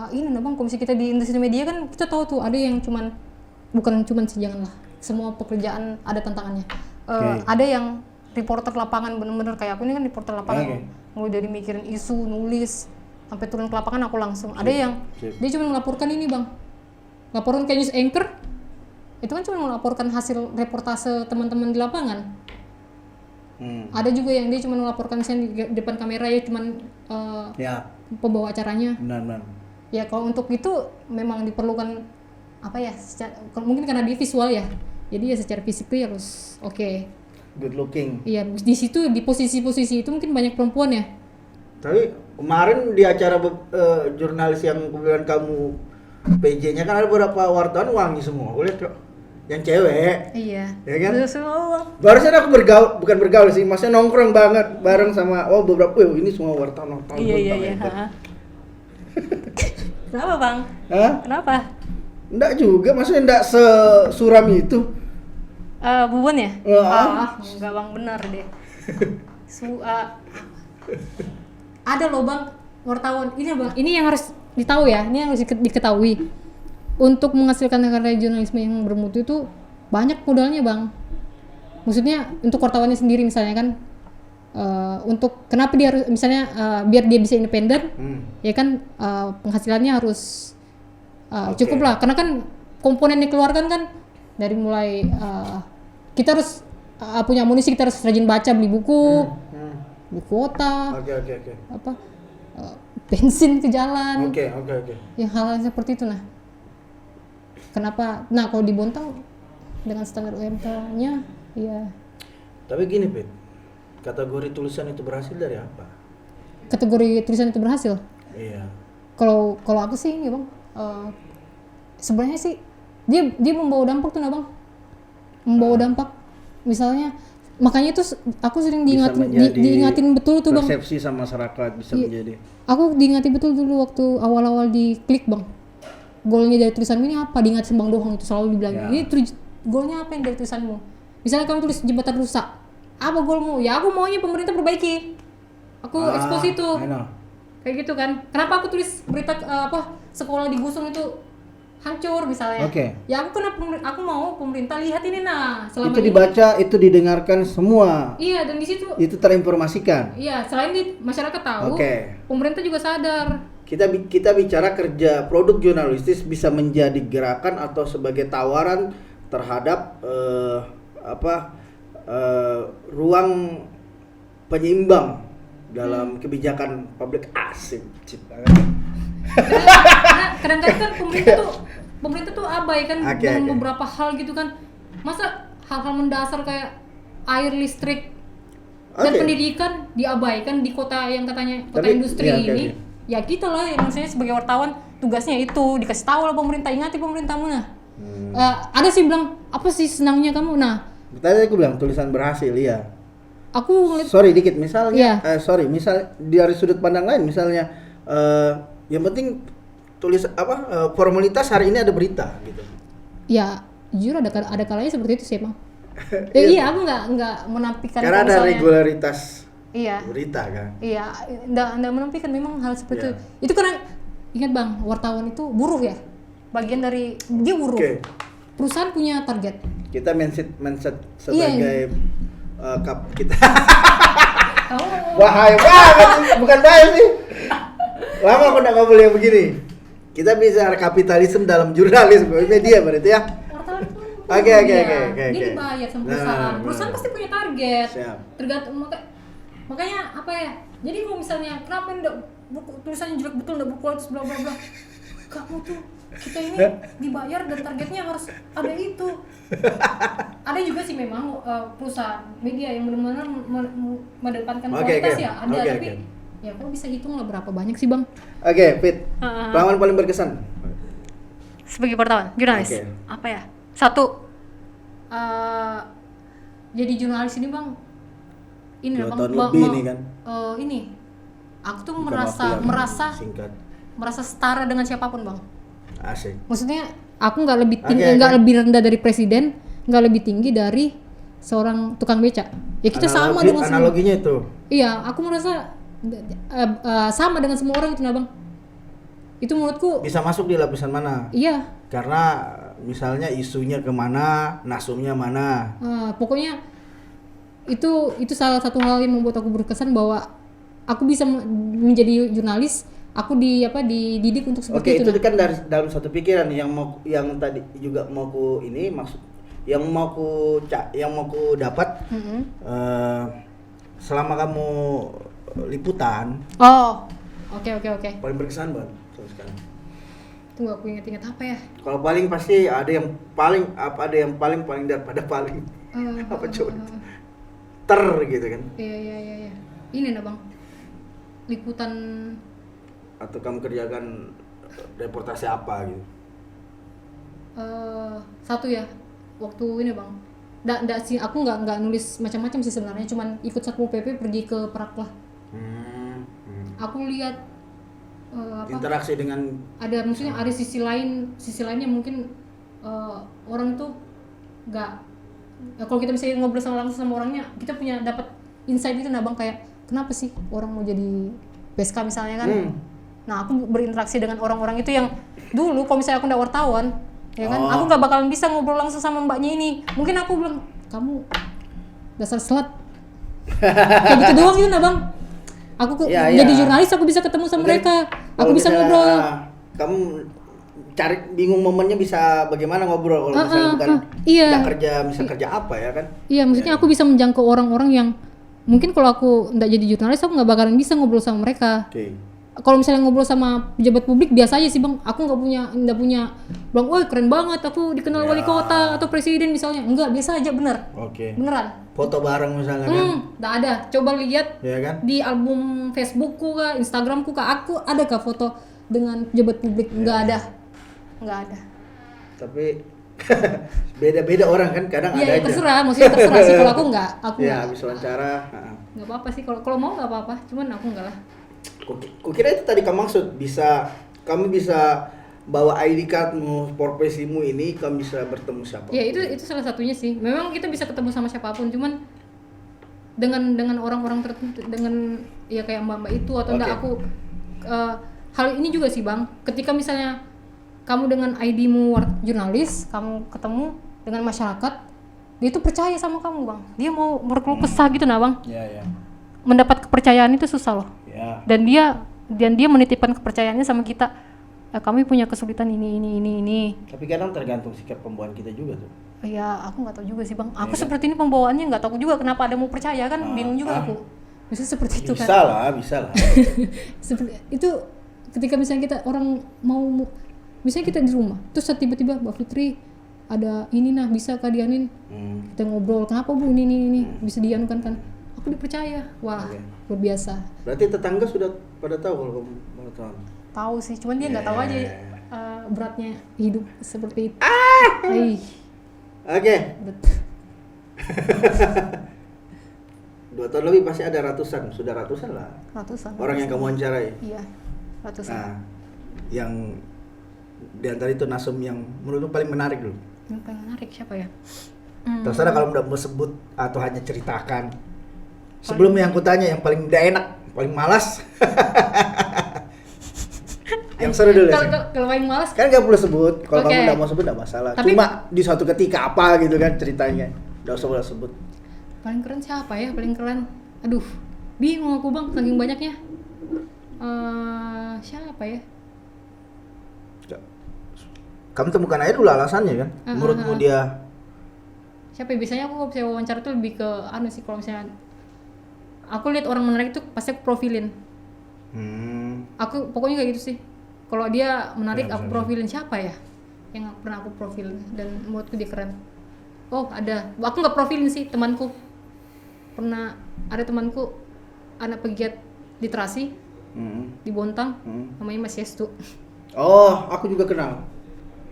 Ini Bang, komisi kita di industri media kan kita tahu tuh ada yang bukan cuman janganlah. Semua pekerjaan ada tantangannya. Ada yang reporter lapangan bener-bener kayak aku ini kan reporter lapangan. Mulai dari mikirin isu, nulis, sampai turun ke lapangan aku langsung. Ada yang dia cuma melaporkan ini Bang. Laporan kayak news anchor. Itu kan cuma melaporkan hasil reportase teman-teman di lapangan. Ada juga yang dia cuma melaporkan misalnya di depan kamera ya cuman pembawa acaranya. Benar. Ya kalau untuk itu memang diperlukan mungkin karena dia visual ya. Jadi ya secara fisik tuh harus oke. Good looking. Iya, di situ di posisi-posisi itu mungkin banyak perempuan ya. Tapi kemarin di acara jurnalis yang kemudian kamu PJ-nya kan ada beberapa wartawan wangi semua. Boleh kok. Yang cewek. Iya. Ya kan? Barusan aku bukan bergaul sih, maksudnya nongkrong banget bareng sama beberapa ini semua wartawan. Iya. Kenapa Bang? Kenapa? Enggak juga, maksudnya enggak sesuram itu. Bubun ya? Enggak Bang, benar deh. Ada loh Bang, wartawan. Ini Bang, ini yang harus ditahu ya, ini yang harus diketahui. Untuk menghasilkan karya jurnalisme yang bermutu itu banyak modalnya Bang. Maksudnya untuk wartawannya sendiri misalnya kan, untuk kenapa dia harus misalnya biar dia bisa independen, ya kan penghasilannya harus cukup lah. Karena kan komponen yang dikeluarkan kan dari mulai kita harus punya amunisi, kita harus rajin baca, beli buku, beli kuota, bensin ke jalan, Oke. yang hal-hal seperti itu. Nah, kenapa? Nah kalau di Bontang dengan standar UMK-nya, ya. Tapi gini, Pit. Kategori tulisan itu berhasil dari apa? Kategori tulisan itu berhasil. Iya. Kalau aku sih, ya bang, sebenarnya sih dia membawa dampak tuh, nah bang, membawa dampak. Misalnya, makanya tuh aku sering diingatin betul tuh bang. Persepsi sama masyarakat bisa menjadi. Aku diingatin betul dulu waktu awal-awal di Klik bang. Goalnya dari tulisanmu ini apa? Diingat Bang Dohong itu selalu dibilang. Ini goalnya apa yang dari tulisanmu? Misalnya kamu tulis jembatan rusak, apa goalmu? Ya aku maunya pemerintah perbaiki. Aku expose itu. Kayak gitu kan. Kenapa aku tulis berita sekolah digusung itu hancur misalnya? Ya aku mau pemerintah lihat ini selama itu dibaca, itu didengarkan semua. Iya, dan di situ itu terinformasikan. Iya, selain di masyarakat tahu, pemerintah juga sadar. Kita bicara kerja produk jurnalistis bisa menjadi gerakan atau sebagai tawaran terhadap ruang penyeimbang dalam kebijakan publik. Asik. Kadang-kadang kan pemerintah tuh abai kan dalam beberapa hal gitu kan. Masa hal-hal mendasar kayak air, listrik, dan pendidikan diabaikan di kota yang katanya kota industri ini. Ya kita lah yang maksudnya sebagai wartawan tugasnya itu dikasih tahu lah pemerintah, ingati pemerintahmu ada sih bilang apa sih senangnya kamu tadi aku bilang tulisan berhasil ya. Aku sorry dikit misalnya misal dari sudut pandang lain misalnya yang penting tulis formalitas hari ini ada berita gitu. Ya jujur ada kalanya seperti itu sih emang. Iya aku nggak menampilkan karena ada regularitas. Iya. Berita kan. Iya, enggak menampilkan memang hal seperti itu. Itu karena ingat Bang, wartawan itu buruh ya. Bagian dari dia buruh. Perusahaan punya target. Kita mindset sebagai kita. Bahaya banget, bukan bahaya sih. Lama aku enggak boleh begini. Kita bisa kapitalisme dalam jurnalisme media berarti ya. Oke. Dia dibayar sama perusahaan. Perusahaan pasti punya target. Tergantung makanya apa ya? Jadi kalau misalnya kenapa enggak tulisannya jelek betul, enggak berkualitas bla bla bla. Kamu tuh kita ini dibayar dan targetnya harus ada itu. Ada juga sih memang perusahaan media yang benar-benar mengedepankan kualitas ya ada tapi ya kok bisa hitung lah berapa banyak sih Bang? Fit. Pengalaman paling berkesan sebagai wartawan, jurnalis. Apa ya? Satu jadi jurnalis ini Bang ini kan? Ini aku tuh merasa setara dengan siapapun Bang. Asik. Maksudnya aku nggak lebih tinggi, nggak lebih rendah dari presiden, nggak lebih tinggi dari seorang tukang beca. Ya kita sama dengan semua. Analoginya itu. Iya, aku merasa sama dengan semua orang itu Bang. Itu menurutku bisa masuk di lapisan mana? Iya. Karena misalnya isunya kemana, nasumnya mana. Pokoknya itu salah satu hal yang membuat aku berkesan bahwa aku bisa menjadi jurnalis. Aku dididik untuk seperti itu. Itu kan dari dalam satu pikiran yang tadi juga mau ku dapat selama kamu liputan. Oke. Paling berkesan banget sekarang. Tunggu aku ingat apa ya? Kalau paling pasti ada yang paling daripada paling. Apa coba? Gitu kan. Iya. Ini Bang. Liputan atau kamu kerjakan reportase apa gitu? Satu ya, waktu ini Bang. Nggak sih, aku nggak nulis macam-macam sih sebenarnya, cuman ikut Satpol PP pergi ke Praklah. Aku lihat interaksi dengan maksudnya ada sisi lainnya mungkin orang tuh nggak kalau kita bisa ngobrol langsung sama orangnya, kita punya dapat insight itu Bang, kayak kenapa sih orang mau jadi PSK misalnya kan. Nah aku berinteraksi dengan orang-orang itu yang dulu kalau misalnya aku nggak wartawan ya kan, aku nggak bakalan bisa ngobrol langsung sama mbaknya ini. Mungkin aku bilang kamu dasar selat kayak gitu doang gitu Bang. Aku jadi jurnalis, aku bisa ketemu sama mereka, aku bisa ngobrol. Kamu cari bingung momennya bisa bagaimana ngobrol kalau misalnya bukan nggak kerja, bisa kerja apa ya kan? Iya, maksudnya aku bisa menjangkau orang-orang yang mungkin kalau aku nggak jadi jurnalis aku nggak bakalan bisa ngobrol sama mereka. kalau misalnya ngobrol sama pejabat publik biasa aja sih bang, aku nggak punya bilang, wah keren banget aku dikenal wali kota atau presiden misalnya, enggak, biasa aja, beneran. Foto bareng misalnya kan? Nggak ada, coba lihat Ya kan? di album Facebookku kah, Instagramku kah, aku ada kah foto dengan pejabat publik? Nggak ada. Tapi beda-beda orang kan, kadang ada Iya, aja. terserah, maksudnya terserah sih, kalau aku nggak. Ya habis wawancara. Nggak apa-apa sih, kalau mau nggak apa-apa, cuman aku nggak lah. Kukira itu tadi kamu maksud kamu bisa bawa ID cardmu, profesimu ini, kamu bisa bertemu siapa? Ya itu salah satunya sih. Memang kita bisa ketemu sama siapapun, cuman dengan orang-orang tertentu, dengan ya kayak mbak-mbak itu atau enggak aku hal ini juga sih bang. Ketika misalnya kamu dengan ID-mu jurnalis, kamu ketemu dengan masyarakat, dia itu percaya sama kamu bang. Dia mau berkeluh kesah gitu nah bang. Iya. Mendapat kepercayaan itu susah loh. Ya. Dan dia menitipkan kepercayaannya sama kita. Kami punya kesulitan ini. Tapi kadang tergantung sikap pembawaan kita juga tuh. Ya aku nggak tahu juga sih bang. Aku seperti ini pembawaannya nggak tahu juga kenapa ada mau percaya kan, bingung juga aku. Bisa seperti itu kan. Bisa lah. Seperti itu ketika misalnya kita orang mau, misalnya kita di rumah, terus tiba-tiba Mbak Fitri ada ini nah bisa kah dianin? Kita ngobrol, kenapa bu ini bisa dianukan kan? Aku dipercaya, wah luar biasa. Berarti tetangga sudah pada tahu kalau kamu wartawan? Tahu sih, cuman dia nggak tahu aja beratnya hidup seperti itu. Oke. 2 tahun lebih pasti ada sudah ratusan lah. Orang yang kamu wawancarai. Iya, ratusan. Nah, yang di antara itu nasum yang menurutmu paling menarik dulu. Yang paling menarik siapa ya? Terserah kalau udah mau sebut atau hanya ceritakan. Sebelum yang kutanya yang paling tidak enak, paling malas. Yang seru dulu sih. Kalau paling malas Kan nggak perlu sebut. Kalau Oke. kamu nggak mau sebut nggak masalah. Tapi- Cuma di suatu ketika apa gitu kan ceritanya. Nggak usah boleh sebut. paling keren siapa ya? Paling keren. Aduh, bingung aku bang, saking banyaknya. Siapa ya? Kamu temukan aja dulu alasannya kan. Menurutmu dia Siapa ya? Biasanya aku kalau bisa wawancara tuh lebih ke sih, kalau misalnya aku lihat orang menarik itu pasti aku profilin. Aku pokoknya kayak gitu sih. Kalau dia menarik aku profilin. Siapa ya yang pernah aku profilin dan menurutku dia keren? Oh ada, aku nggak profilin sih, temanku. Pernah ada temanku anak pegiat literasi di Bontang, namanya Mas Yestu. Oh, aku juga kenal.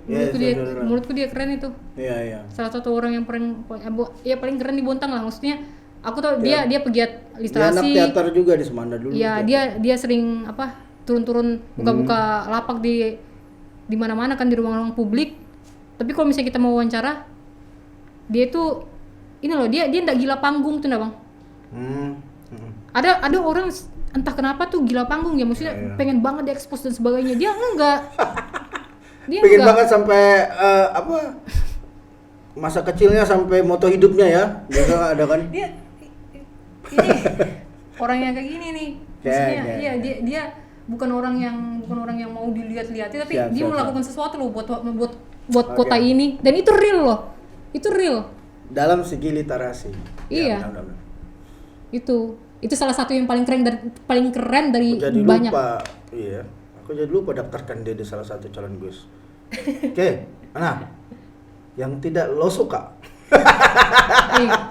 Menurutku dia keren itu. Iya. Salah satu orang yang paling keren di Bontang lah, maksudnya. Aku tahu dia pegiat Dia literasi. anak teater juga di Semanda dulu. Iya, dia sering turun-turun buka-buka lapak di mana-mana kan, di ruang-ruang publik. Tapi kalau misalnya kita mau wawancara, dia itu ini loh, dia enggak gila panggung tuh nah, Bang. Ada orang entah kenapa tuh gila panggung ya, maksudnya pengen banget diekspos dan sebagainya. Dia enggak. Dia pengen enggak. banget sampai masa kecilnya sampai moto hidupnya ya. Biasa ada kan? Dia ini orang yang kayak gini nih. Maksudnya iya dia bukan orang yang mau dilihat-lihatin, tapi dia melakukan sesuatu loh buat kota ini, dan itu real loh. Itu real. Dalam segi literasi. Iya. Ya, benar-benar. Itu salah satu yang paling keren dari Jadi banyak. lupa, iya. Aku jadi lupa daftarkan dia di salah satu calon Gus. Oke, nah, yang tidak lo suka.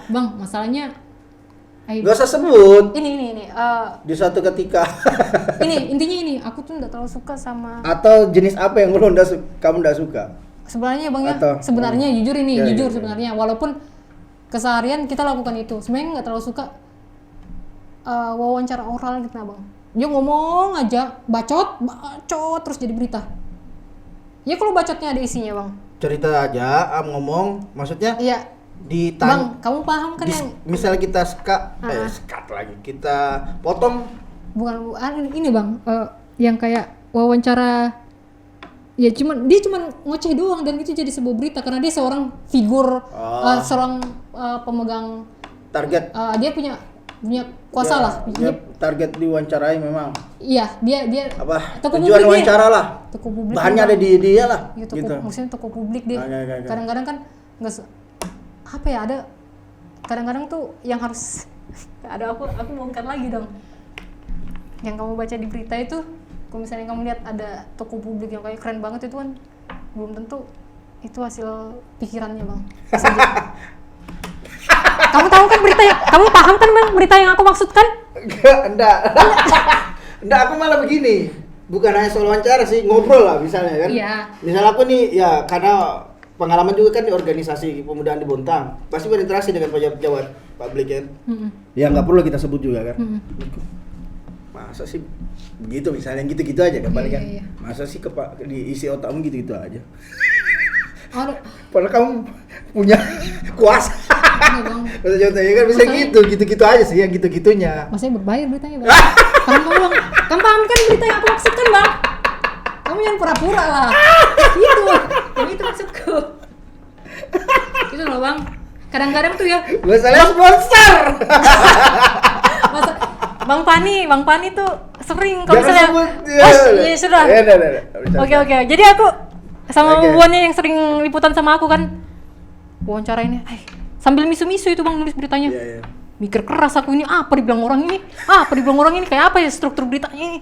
Bang, masalahnya Gak usah sebut. ini Di suatu ketika. intinya ini, aku tuh nggak terlalu suka sama. Atau jenis apa yang kamu nggak suka? Sebenarnya bang Atau- sebenarnya jujur ini, Ya, jujur ya. sebenarnya, walaupun keseharian kita lakukan itu, sebenarnya nggak terlalu suka wawancara oral gitu nah bang. Dia ngomong aja, bacot terus jadi berita. Ya kalau bacotnya ada isinya bang. Cerita aja, ngomong, maksudnya Iya. ditanya. Bang, kamu paham kan yang Misalnya kita skat lagi, kita potong. bukan ini bang, yang kayak wawancara. Ya dia cuman ngoceh doang, dan itu jadi sebuah berita karena dia seorang figur, seorang pemegang Target. dia punya kuasa lah. Dia target diwawancarai memang. Iya, dia Apa? toko Tujuan publik wawancara lah. Toko publik. Bahannya ada di dia lah. Ya, Gitu. maksudnya toko publik deh. Oke. Kadang-kadang kan apa ya, ada kadang-kadang tuh yang harus ada aku bongkar lagi dong. yang kamu baca di berita itu, kalau misalnya kamu lihat ada toko publik yang kayak keren banget itu kan, belum tentu itu hasil pikirannya bang. Bisa jadi. Kamu tahu kan berita yang, kamu paham kan bang berita yang aku maksudkan? Enggak. Enggak, aku malah begini. Bukan hanya soal wawancara sih, ngobrol lah misalnya kan. Iya. Misalnya aku nih, ya karena pengalaman juga kan di organisasi pemudaan di Bontang, pasti berinteraksi dengan pejabat-pejabat publik kan. Ya nggak perlu kita sebut juga kan. Masa sih begitu misalnya gitu-gitu aja kan paling kan. Iya. Masa sih diisi otakmu gitu-gitu aja. Aduh, Padahal kamu punya kuasa. iya bang. Contohnya kan bisa gitu-gitu aja sih yang gitu-gitunya. Masanya berbayar beritanya bang. Paham kamu bang? Kamu paham kan berita yang aku maksudkan bang? Kamu jangan pura-pura lah. Gitu. Yang itu maksudku. Gitu loh bang. Kadang-kadang tuh ya. Masalah sponsor. Masa, Bang Pani tuh sering kalau Jangan misalnya. sebut, Iya sudah. Ya, Oke. Jadi aku sama Buannya yang sering liputan sama aku kan wawancara ini, sambil misu-misu itu bang nulis beritanya. Iya. Mikir keras aku ini apa dibilang orang ini kayak apa ya struktur beritanya ini.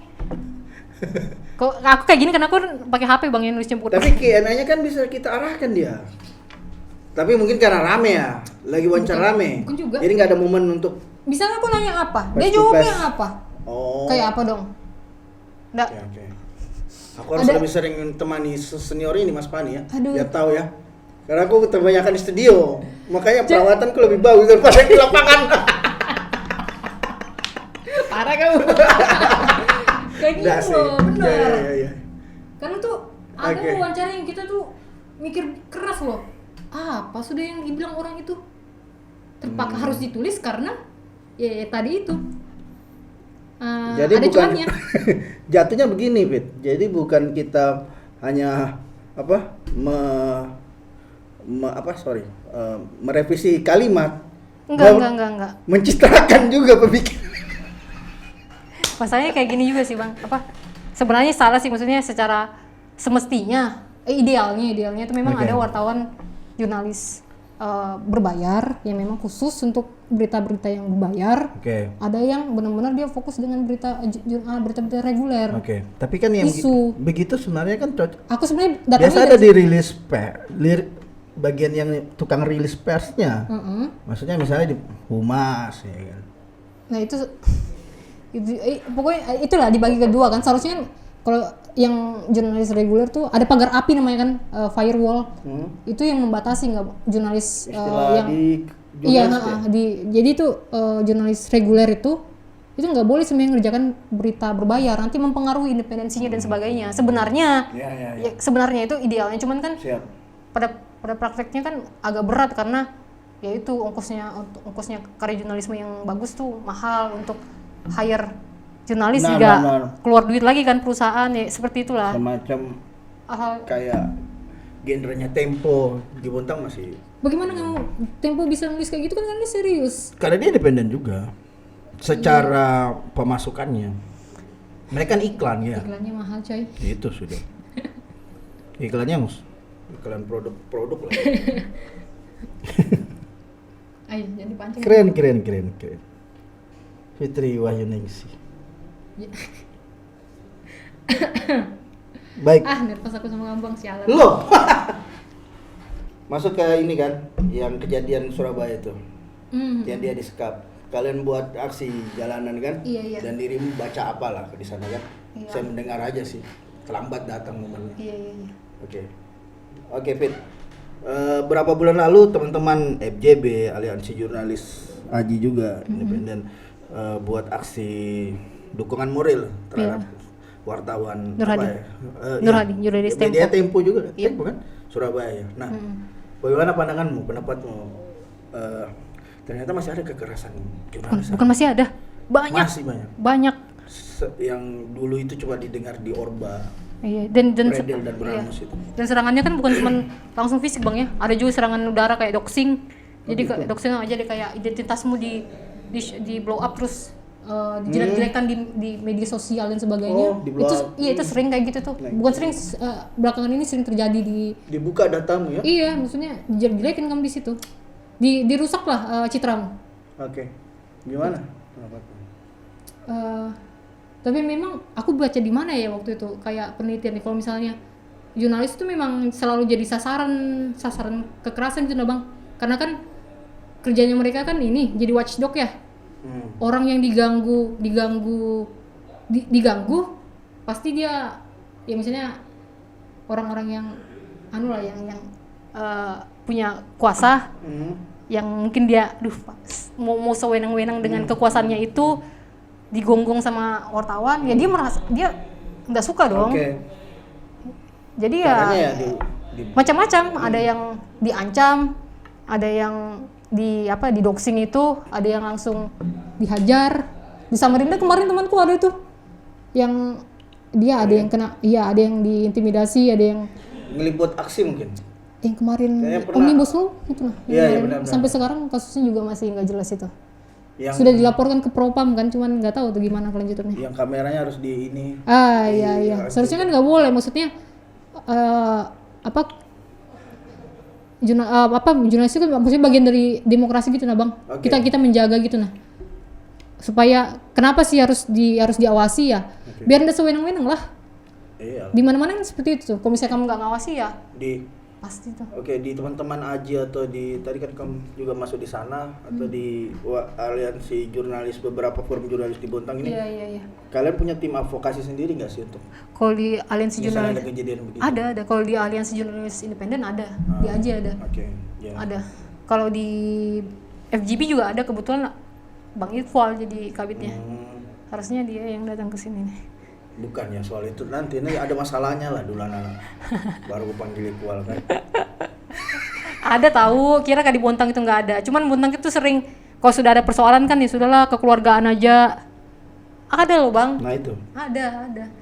Kok aku kayak gini kan aku pakai HP bang yang nulisnya bukan. Tapi Q&A-nya kan bisa kita arahkan dia. Tapi mungkin karena rame ya, lagi wawancara rame. Bukan juga. Jadi nggak ada momen untuk. Misalnya aku nanya apa, Face dia to jawabnya face. apa? Oh. Kayak apa dong? Nggak. Oke. Aku harus Ada- lebih sering temani senior ini Mas Pani ya. Aduh. Biar tahu ya. Karena aku kebanyakan di studio, makanya perawatanku lebih bagus daripada di lapangan. Parah kamu. Kayak Nggak gitu sih. loh, bener. Iya. Karena tuh ada Oke. wawancara yang kita tuh mikir keras loh. Apa sudah yang dibilang orang itu terpaksa harus ditulis karena ya tadi itu. Jadi ada bukan cuannya. jatuhnya begini, Fit. Jadi bukan kita hanya merevisi kalimat. Enggak. Mencitrakan juga pemikiran. Masalahnya kayak gini juga sih bang. Sebenarnya salah sih, maksudnya secara semestinya, idealnya itu memang Oke. ada wartawan jurnalis berbayar yang memang khusus untuk berita-berita yang berbayar. Oke. Ada yang benar-benar dia fokus dengan berita-berita reguler. Oke. Tapi kan yang Isu. begitu sebenarnya kan cocok. Aku sebenarnya datangnya Biasa ada di rilis bagian yang tukang rilis persnya. Maksudnya misalnya di humas ya kan. Nah itu pokoknya itulah dibagi kedua kan, seharusnya kalau yang jurnalis reguler tuh ada pagar api namanya kan, firewall. Itu yang membatasi nggak jurnalis Istilah yang di iya jurnalis jadi tuh jurnalis reguler itu nggak boleh sebenarnya ngerjakan berita berbayar, nanti mempengaruhi independensinya dan sebagainya. Sebenarnya Ya. ya, sebenarnya itu idealnya, cuman kan Siap. pada prakteknya kan agak berat karena ya itu ongkosnya karya jurnalisme yang bagus tuh mahal, untuk hire jurnalis juga keluar duit lagi kan perusahaan, ya seperti itulah. Semacam Hal kayak genrenya Tempo di Bontang masih. bagaimana kamu Tempo bisa nulis kayak gitu kan, ini serius. Karena dia independen juga. Secara pemasukannya. Mereka kan iklan ya. Iklannya mahal coy. Itu sudah. Iklannya iklan produk lah. Ayo jangan dipancing. Keren. Fitri Wahyuningsi. Ya. Baik. Nervous aku sama ngambang sialan. Loh. Masuk ke ini kan, yang kejadian Surabaya itu. Yang dia disekap. Kalian buat aksi jalanan kan? Iya. Dan dirimu baca apalah di sana kan? Iya. Saya mendengar aja sih. Terlambat datang momennya. Iya. Oke, Fit. Berapa bulan lalu teman-teman FJB, Aliansi Jurnalis Aji juga independen, buat aksi dukungan moral terhadap wartawan Nur Hadi. apa ya? Nur Hadi, jurnalis Media Tempo. Tempo juga, Iya. Tempo kan? Surabaya. Nah, bagaimana pendapatmu? Ternyata masih ada kekerasan jurnalis. Bukan masih ada, banyak. Masih banyak. Banyak. Yang dulu itu cuma didengar di Orba, Iya, dan Predel dan Bramus itu. Dan serangannya kan bukan cuma langsung fisik bang ya, ada juga serangan udara kayak doxing. Jadi doxing aja deh, kayak identitasmu di blow up terus dijelek-jelekan di media sosial dan sebagainya. Oh, di blow up. Itu sering kayak gitu tuh. Bukan sering, belakangan ini sering terjadi di. Dibuka datamu ya? Iya, maksudnya dijelek-jelekin kamu di situ. Dirusak lah citramu. Oke. Gimana? Tapi memang aku baca di mana ya waktu itu kayak penelitian nih, kalau misalnya jurnalis itu memang selalu jadi sasaran kekerasan gitu nah bang, karena kan kerjanya mereka kan ini jadi watchdog ya. Orang yang diganggu pasti dia ya misalnya orang-orang yang anu lah yang punya kuasa, yang mungkin dia mau sewenang-wenang dengan kekuasaannya itu digonggong sama wartawan, ya dia merasa dia nggak suka dong. Jadi ya macam-macam, ada yang diancam, ada yang di doxing itu, ada yang langsung dihajar. Di Samarinda kemarin temanku ada tuh yang dia ada yang kena, iya ada yang diintimidasi, ada yang ngeliput aksi mungkin. Yang kemarin Omnibus Law itu lah. Iya, benar. Sampai sekarang kasusnya juga masih nggak jelas itu. Yang sudah dilaporkan ke Propam kan, cuman nggak tahu tuh gimana kelanjutannya. Yang kameranya harus di ini. Iya. Seharusnya kan nggak boleh, maksudnya jurnalis itu kan maksudnya bagian dari demokrasi gitu nah bang. Kita menjaga gitu nah. Supaya kenapa sih harus diawasi ya? Biar nggak sewenang-wenang lah. Iya. Di mana-mana kan seperti itu tuh. Kalau misalnya kamu nggak ngawasi ya pasti tuh. Di teman-teman Aji atau di tadi kan kamu juga masuk di sana atau di aliansi jurnalis, beberapa forum jurnalis di Bontang ini. Iya. Kalian punya tim advokasi sendiri nggak sih untuk? Kalau di aliansi jurnalis ada kejadian begitu? Ada. Kalau di aliansi jurnalis independen ada, di Aji ada. Ada. Kalau di FGP juga ada, kebetulan Bang Irfal jadi kabitnya. Harusnya dia yang datang ke sini nih. Bukan ya soal itu, nanti ini ada masalahnya lah dulu anak baru gue panggil Iqbal kan. Ada tahu, kira di Bontang itu nggak ada. Cuman Bontang itu sering kalau sudah ada persoalan kan ya sudahlah kekeluargaan aja. Ada loh bang. Nah itu. Ada.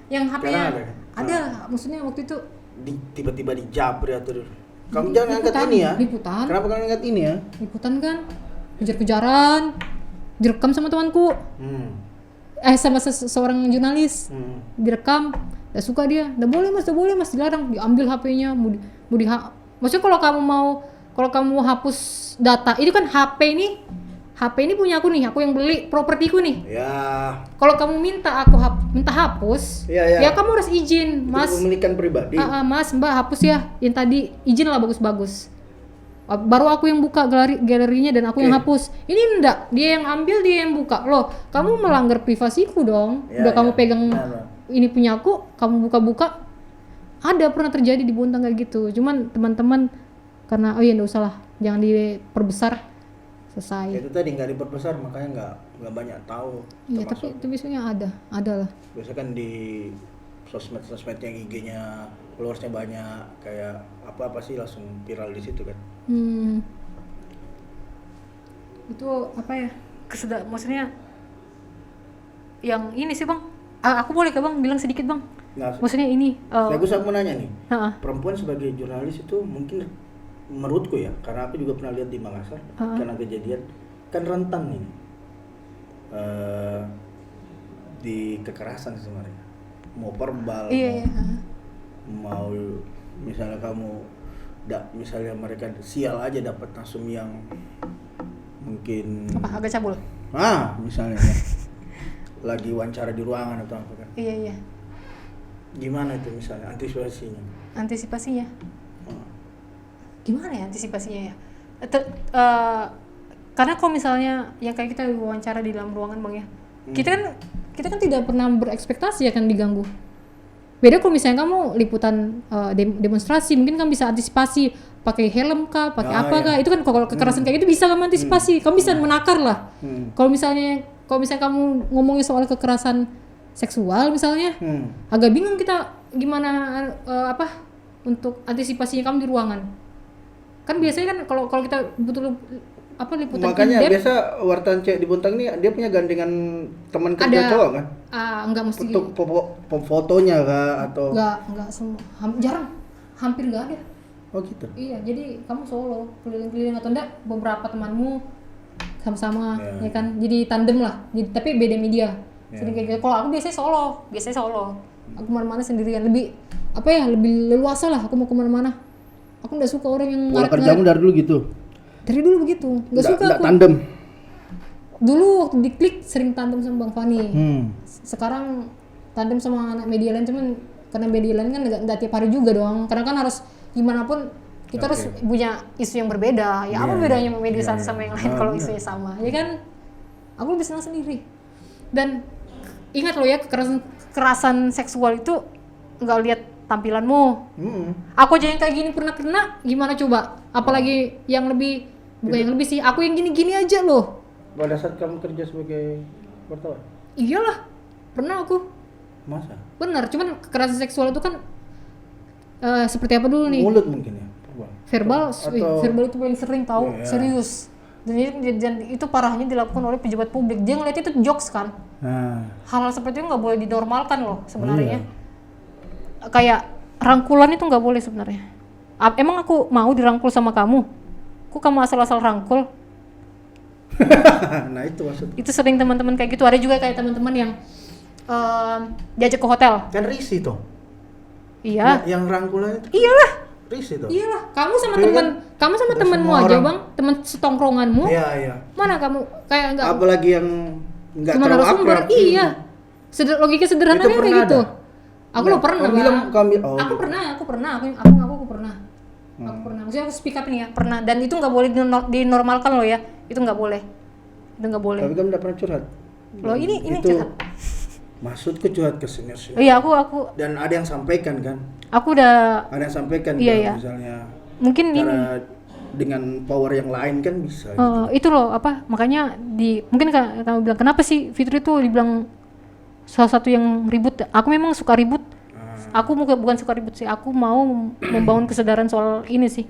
Yang HP-nya ada. Maksudnya waktu itu tiba-tiba dijabri atau kamu jangan angkat ini ya. Liputan. Kenapa kalian angkat ini ya? Liputan kan, kejar-kejaran, direkam sama temanku. Sama seorang jurnalis, direkam, nggak suka dia, nggak boleh mas, dilarang, diambil HP-nya, maksudnya kalau kamu hapus data, itu kan HP ini punya aku nih, aku yang beli propertiku nih. Ya. Kalau kamu minta hapus, ya kamu harus izin, mas. Itu pemilikan pribadi. Mas, mbak hapus ya, yang tadi izin lah bagus-bagus. Baru aku yang buka galerinya dan aku yang hapus. Ini enggak, dia yang ambil, dia yang buka. Loh, kamu melanggar privasiku dong. Udah kamu pegang ini punya aku, kamu buka-buka. Ada pernah terjadi di Bontang kayak gitu. Cuman teman-teman karena enggak usah lah, jangan diperbesar. Selesai. Itu tadi nggak diperbesar, makanya nggak banyak tahu. Iya, tapi itu biasanya ada lah. Biasanya kan di sosmed yang IG-nya followersnya banyak, kayak apa sih langsung viral di situ kan. Itu apa ya, maksudnya yang ini sih bang, aku boleh ke bang bilang sedikit bang. Nah, maksudnya ini aku mau nanya nih, perempuan sebagai jurnalis itu mungkin menurutku ya, karena aku juga pernah lihat di Makassar, karena kejadian kan rentan nih di kekerasan sebenarnya, mau verbal, mau misalnya kamu misalnya mereka sial aja dapat langsung yang mungkin agak cabul. Misalnya ya, lagi wawancara di ruangan atau apa kan. Iya. Gimana itu misalnya Antisipasinya? Gimana ya antisipasinya ya? Karena kalau misalnya yang kayak kita wawancara di dalam ruangan bang ya, kita kan tidak pernah berekspektasi akan diganggu. Beda kalau misalnya kamu liputan demonstrasi, mungkin kamu bisa antisipasi pakai helm kah, pakai kah. Itu kan kalau kekerasan kayak gitu bisa kamu antisipasi, kamu bisa menakar lah. Kalau misalnya kamu ngomongin soal kekerasan seksual misalnya, agak bingung kita gimana untuk antisipasinya kamu di ruangan. Kan biasanya kan kalau kita betul liputan makanya biasa wartawan cewek di Bontang ini dia punya gandengan teman kerja cowok kan? Enggak mesti. Untuk fotonya kah atau? Enggak semua. Jarang. Hampir enggak ada. Oh gitu. Iya, jadi kamu solo, keliling-keliling atau enggak beberapa temanmu sama-sama ya kan. Jadi tandem lah. Tapi beda media. Sering kayak gitu. Kalau aku biasanya solo. Aku kemana-mana sendirian, lebih leluasa lah aku mau kemana-mana. Aku enggak suka orang yang kerjamu dari dulu gitu? Dari dulu begitu, nggak suka aku. Tandem? dulu waktu di Klik sering tandem sama Bang Fani. Hmm. Sekarang tandem sama anak media lain, cuman karena media lain kan nggak tiap hari juga dong. Karena kan harus gimana pun kita harus punya isu yang berbeda. Ya apa bedanya media satu sama yang lain kalau isunya sama, ya kan? Aku lebih senang sendiri. Dan ingat loh ya, kekerasan seksual itu nggak lihat tampilanmu. Aku aja yang kayak gini pernah kena, gimana coba? Apalagi yang lebih, bukan yang lebih sih, aku yang gini-gini aja loh. Pada saat kamu kerja sebagai wartawan? Iyalah, pernah aku. Masa? Benar, cuman kekerasan seksual itu kan seperti apa dulu nih? Mulut mungkin ya? Verbal, Atau- verbal itu paling sering tahu, Iya. serius. Dan itu parahnya dilakukan oleh pejabat publik. Dia ngeliat itu jokes kan. Nah, Hal-hal seperti itu nggak boleh dinormalkan loh sebenarnya. Kayak rangkulan itu nggak boleh sebenarnya. Emang aku mau dirangkul sama kamu? Kok kamu asal-asal rangkul? nah itu maksud. Itu sering teman-teman kayak gitu. Ada juga kayak teman-teman yang diajak ke hotel. Kan risih toh. Iya. Yang rangkulan itu Iyalah. risih toh. Iyalah. Kamu sama Jadi teman, kan kamu sama udah temanmu semua aja orang- bang, teman setongkronganmu. Iya, iya. Mana kamu kayak enggak? Apalagi yang nggak Cuma terlalu narasumber. akrab. Iya. Logika sederhananya Itu kayak pernah gitu. ada? Aku lo pernah. Kamu bilang, Bang. oh, Aku gitu. pernah. Aku ngaku aku pernah. Aku pernah. Maksudnya aku speak up nih ya, pernah. Dan itu nggak boleh dinormalkan loh ya. Itu nggak boleh. Itu nggak boleh. Tapi kamu nggak pernah curhat. Loh ini itu curhat. maksudku curhat ke senior. Iya aku Dan ada yang sampaikan kan? udah Ada yang sampaikan Iya, kalau iya. misalnya mungkin ini. cara dengan power yang lain kan bisa. Itu loh apa makanya mungkin kamu bilang kenapa sih Fitri tuh dibilang salah satu yang ribut. Aku memang suka ribut. Aku bukan suka ribut sih, aku mau membangun kesadaran soal ini sih.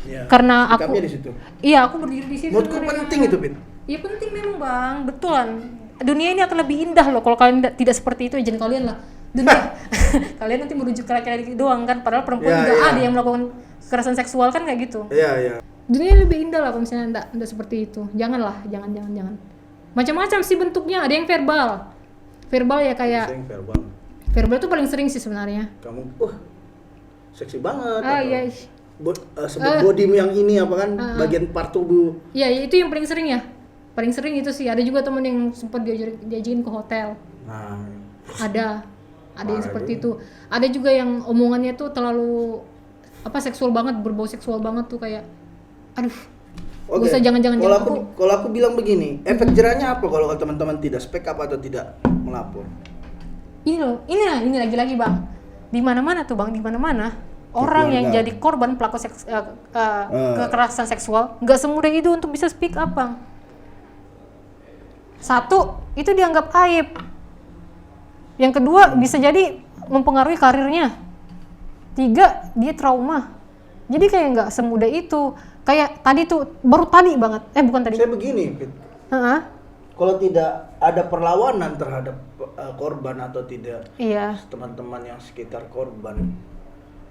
Ya, Karena aku sikapnya di situ. iya aku berdiri di situ. Menurutku sebenarnya. penting itu, Pit. Iya penting memang bang, betulan. Dunia ini akan lebih indah loh kalau kalian tidak seperti itu. Jangan kalian lah. Dunia kalian nanti merujuk ke laki-laki doang kan, padahal perempuan Ya, juga ya. ada yang melakukan kekerasan seksual kan kayak gitu. Iya, iya. Dunia lebih indah lah kalau misalnya enggak seperti itu. Janganlah, jangan. Macam-macam sih bentuknya. Ada yang verbal. Verbal ya kayak Saya yang verbal. verbal itu paling sering sih sebenarnya. Kamu, seksi banget. Ah atau iya. sebut bodymu yang ini apa kan? Bagian part tubuh. Iya, itu yang paling sering ya. Paling sering itu sih. Ada juga temen yang sempat diajakin ke hotel. Nah, Ada yang seperti itu. Ada juga yang omongannya tuh terlalu seksual banget, berbau seksual banget tuh kayak aduh. oke. Gak usah jangan. Kalau aku bilang begini, efek jerahnya apa kalau teman-teman tidak speak up atau tidak melapor? Ini lagi-lagi bang, di mana-mana tuh bang, di mana-mana orang yang jadi korban pelaku kekerasan seksual nggak semudah itu untuk bisa speak up bang. Satu, itu dianggap aib. Yang kedua, bisa jadi mempengaruhi karirnya. Tiga, dia trauma. Jadi kayak nggak semudah itu. Kayak tadi tuh, baru tadi banget. Bukan tadi. Saya begini, Pit. Kalau tidak ada perlawanan terhadap korban atau tidak Iya. teman-teman yang sekitar korban,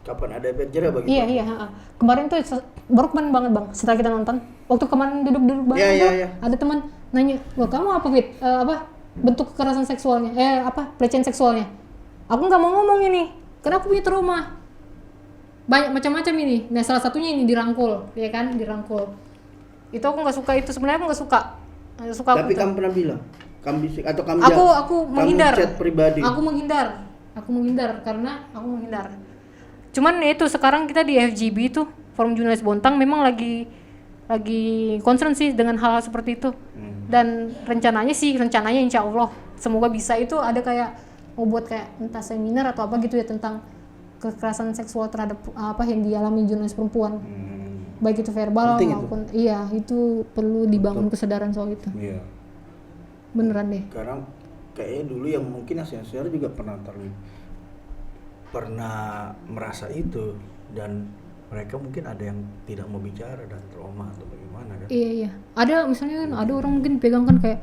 kapan ada efek jerah bagi Iya. Kemarin tuh baru kemarin banget bang. Setelah kita nonton, waktu kemarin duduk bareng tuh, Iya. ada teman nanya, loh kamu apa Fit? Bentuk kekerasan seksualnya? Pelecehan seksualnya? Aku nggak mau ngomong ini, karena aku punya trauma. Banyak macam-macam ini. Nah salah satunya ini dirangkul, ya kan? Dirangkul. Itu aku nggak suka itu. Sebenarnya aku nggak suka. Nggak suka. Tapi aku kamu pernah bilang, kamu bisik atau kamu aku menghindar. Kamu chat pribadi. Aku menghindar karena aku menghindar. Cuman itu sekarang kita di FGB itu Forum Jurnalis Bontang memang lagi concern sih dengan hal-hal seperti itu. Dan rencananya insya Allah semoga bisa itu ada kayak mau buat kayak entah seminar atau apa gitu ya tentang kekerasan seksual terhadap yang dialami jurnalis perempuan. Baik itu verbal Penting maupun itu perlu dibangun kesadaran soal itu. Iya. Beneran deh. Sekarang kayaknya dulu yang mungkin senior juga pernah merasa itu, dan mereka mungkin ada yang tidak mau bicara dan trauma atau bagaimana kan? Iya. Ada misalnya kan ada orang mungkin pegang kan kayak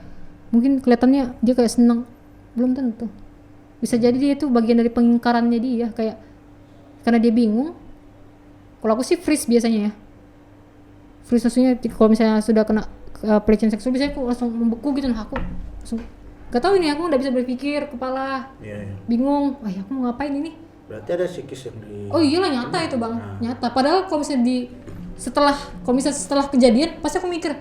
mungkin kelihatannya dia kayak senang, belum tentu. Bisa jadi dia itu bagian dari pengingkarannya dia kayak karena dia bingung. Kalau aku sih freeze biasanya ya. Freeze maksudnya kalau misalnya sudah kena pelecehan seksual biasanya aku langsung membeku gitu nah aku langsung gak tahu ini aku nggak bisa berpikir kepala. Iya. Bingung. Aku mau ngapain ini? Berarti ada psikis yang di. Oh iyalah nyata itu bang, nyata. Padahal kalau misalnya setelah kejadian pasti aku mikir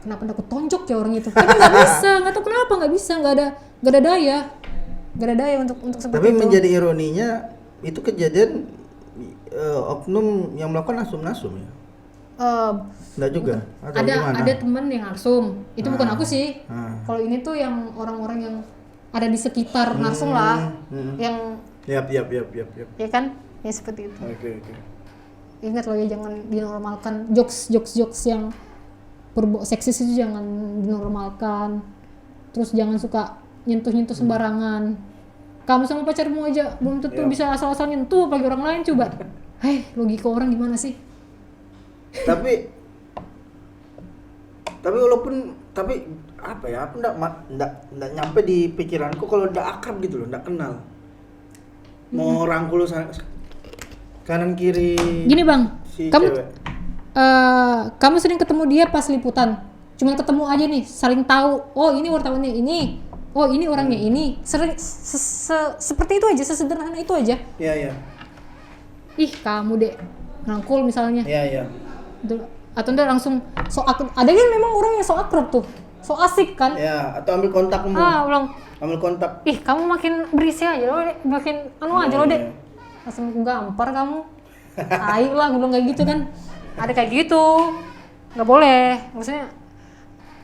kenapa aku tonjok ya orang itu, tapi nggak bisa, nggak tahu kenapa nggak bisa, nggak ada daya untuk seperti Tapi itu. menjadi ironinya itu kejadian oknum yang melakukan nasum-nasum ya. Enggak juga. Atau gimana? Ada temen yang narsum, itu bukan aku sih. Ah. Kalau ini tuh yang orang-orang yang ada di sekitar narsum lah, yang Yap. ya kan, ya seperti itu. Oke. Ingat loh ya, jangan dinormalkan jokes yang berbau seksis itu, jangan dinormalkan. Terus jangan suka nyentuh sembarangan. Kamu sama pacarmu aja belum tentu bisa asal-asal nyentuh apalagi orang lain, coba. Logika orang gimana sih? Tapi apa ya, aku enggak nyampe di pikiranku kalau udah akrab gitu loh, enggak kenal. Mau rangkul kanan kiri. Gini bang, Si kamu cewek. kamu sering ketemu dia pas liputan, cuman ketemu aja nih, saling tahu, oh ini wartawannya ini, oh ini orangnya ini, sering seperti itu aja, sesederhana itu aja. Iya. Ih kamu deh rangkul misalnya, Iya. atau enggak langsung so akrab. Ada kan memang orang yang so akrab tuh, so asik kan. Ya, atau ambil kontakmu. Ulang, Ambil kontak. ih kamu makin berisi aja lo, Dek. Makin aja lo dek, langsung aku gampar kamu. Ayo lah, gue bilang kayak gitu kan. Ada kayak gitu, nggak boleh. Maksudnya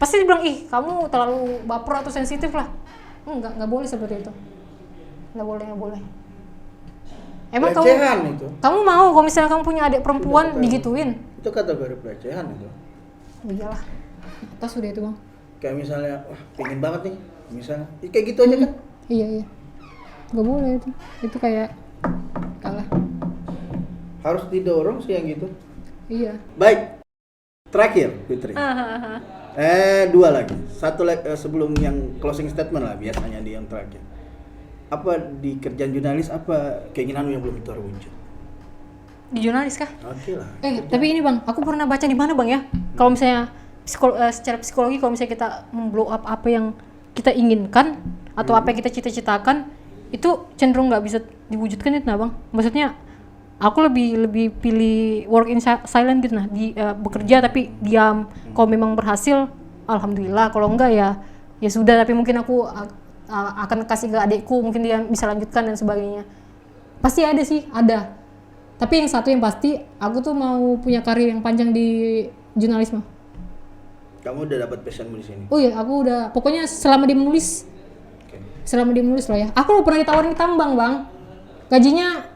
pasti dibilang, ih kamu terlalu baper atau sensitif lah. Nggak boleh seperti itu. Nggak boleh. Emang Pelecehan itu. kamu mau kalau misalnya kamu punya adik perempuan digituin? Itu kategori pelecehan itu. Iyalah, atas sudah itu bang. Kayak misalnya, wah pengen banget nih, misalnya, kayak gitu aja kan? Iya, nggak boleh itu. Itu kayak kalah. Harus didorong sih yang gitu. Iya. Baik, terakhir Fitri. Dua lagi. Satu lagi sebelum yang closing statement lah biasanya di yang terakhir. Apa di kerjaan jurnalis, apa keinginanmu yang belum terwujud? Di jurnalis kah? Oke lah. Tapi ini bang, aku pernah baca di mana bang ya? Kalau misalnya secara psikologi, kalau misalnya kita memblow up apa yang kita inginkan atau apa yang kita cita-citakan, itu cenderung nggak bisa diwujudkan itu, nah bang. Maksudnya, aku lebih pilih work in silent gitu, nah, bekerja tapi diam. Kalau memang berhasil, alhamdulillah. Kalau enggak ya sudah. Tapi mungkin aku akan kasih ke adikku, mungkin dia bisa lanjutkan dan sebagainya. Pasti ada sih, ada. Tapi yang satu yang pasti, aku tuh mau punya karir yang panjang di jurnalisme. Kamu udah dapat passionmu di sini. Oh iya, aku udah. Pokoknya selama dia menulis, lah ya. Aku pernah ditawarin tambang bang, gajinya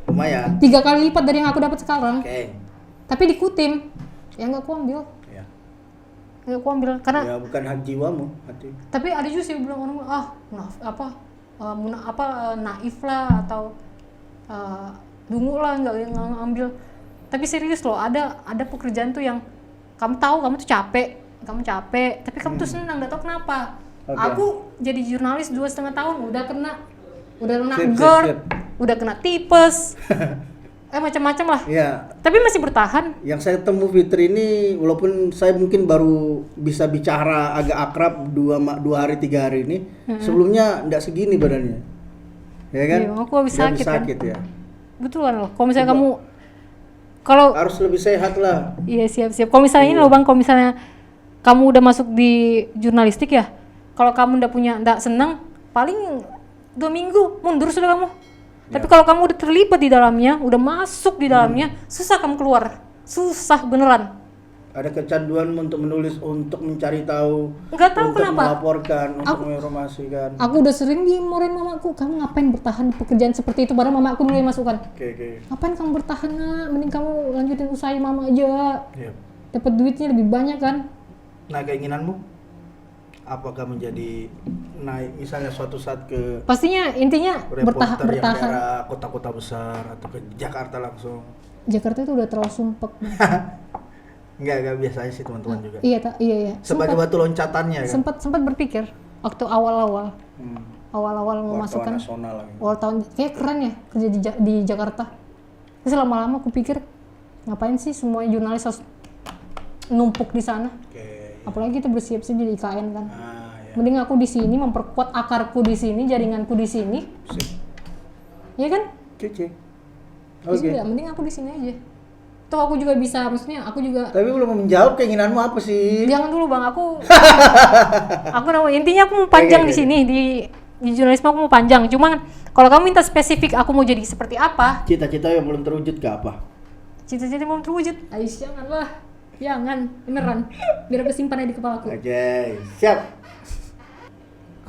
Lumayan. 3 kali lipat dari yang aku dapat sekarang. Oke. Tapi di Kutim, ya nggak aku ambil. Ya. Nggak aku ambil karena. Ya bukan hak jiwamu, hati. Tapi ada juga sih bilang orang naif lah atau dungu lah nggak ngambil. Tapi serius loh, ada pekerjaan tuh yang kamu tahu kamu tuh capek, tapi kamu tuh senang, nggak tahu kenapa. Okay. Aku jadi jurnalis 2,5 tahun udah kena Sip. GERD, udah kena tipes, macam-macam lah. Iya. Tapi masih bertahan. Yang saya temu Fitri ini, walaupun saya mungkin baru bisa bicara agak akrab 2 hari 3 hari ini, sebelumnya nggak segini badannya, ya kan? Iya, aku habis sakit kan? Ya. Betul kan loh. Kalau misalnya kalau harus lebih sehat lah. iya siap. Kalau misalnya ini loh bang, kalau misalnya kamu udah masuk di jurnalistik ya, kalau kamu nggak senang, paling 2 minggu mundur sudah kamu. Tapi kalau kamu udah terlibat di dalamnya, udah masuk di dalamnya, susah kamu keluar. Susah beneran. Ada kecanduan untuk menulis, untuk mencari tahu, Nggak tahu untuk kenapa. melaporkan, untuk menginformasikan. Aku udah sering dimarahin mamaku, kamu ngapain bertahan di pekerjaan seperti itu? Padahal mamaku dulu yang masukkan. Oke. Ngapain kamu bertahan nak? Mending kamu lanjutin usaha mama aja. Iya. Dapat duitnya lebih banyak kan? Nah, keinginanmu? Apakah menjadi naik misalnya suatu saat ke Pastinya intinya reporter yang bertahan. daerah kota-kota besar atau ke Jakarta langsung? Jakarta itu udah terlalu sumpek. Enggak biasa aja sih teman-teman juga. Iya. Sebagai batu loncatannya kan. Sempat berpikir waktu awal-awal mau masuk kan. Nasional lagi. Wartawan kayak keren ya kerja di Jakarta. Terus lama-lama aku pikir ngapain sih semua jurnalis harus numpuk di sana. Oke. Apalagi kita bersiap-siap jadi IKN kan. Ya. Mending aku di sini memperkuat akarku di sini, jaringanku di sini. Sip. Iya kan? Cuci. Oke. Mending aku di sini aja. toh aku juga bisa, maksudnya aku juga. Tapi belum menjawab keinginanmu apa sih? Jangan dulu bang, aku intinya aku mau panjang di sini di jurnalisme aku mau panjang. Cuman kalau kamu minta spesifik aku mau jadi seperti apa? Cita-cita yang belum terwujud ke apa? Cita-cita belum terwujud. Ais janganlah, jangan beneran. Biar aku simpan aja di kepala aku. Oke, siap.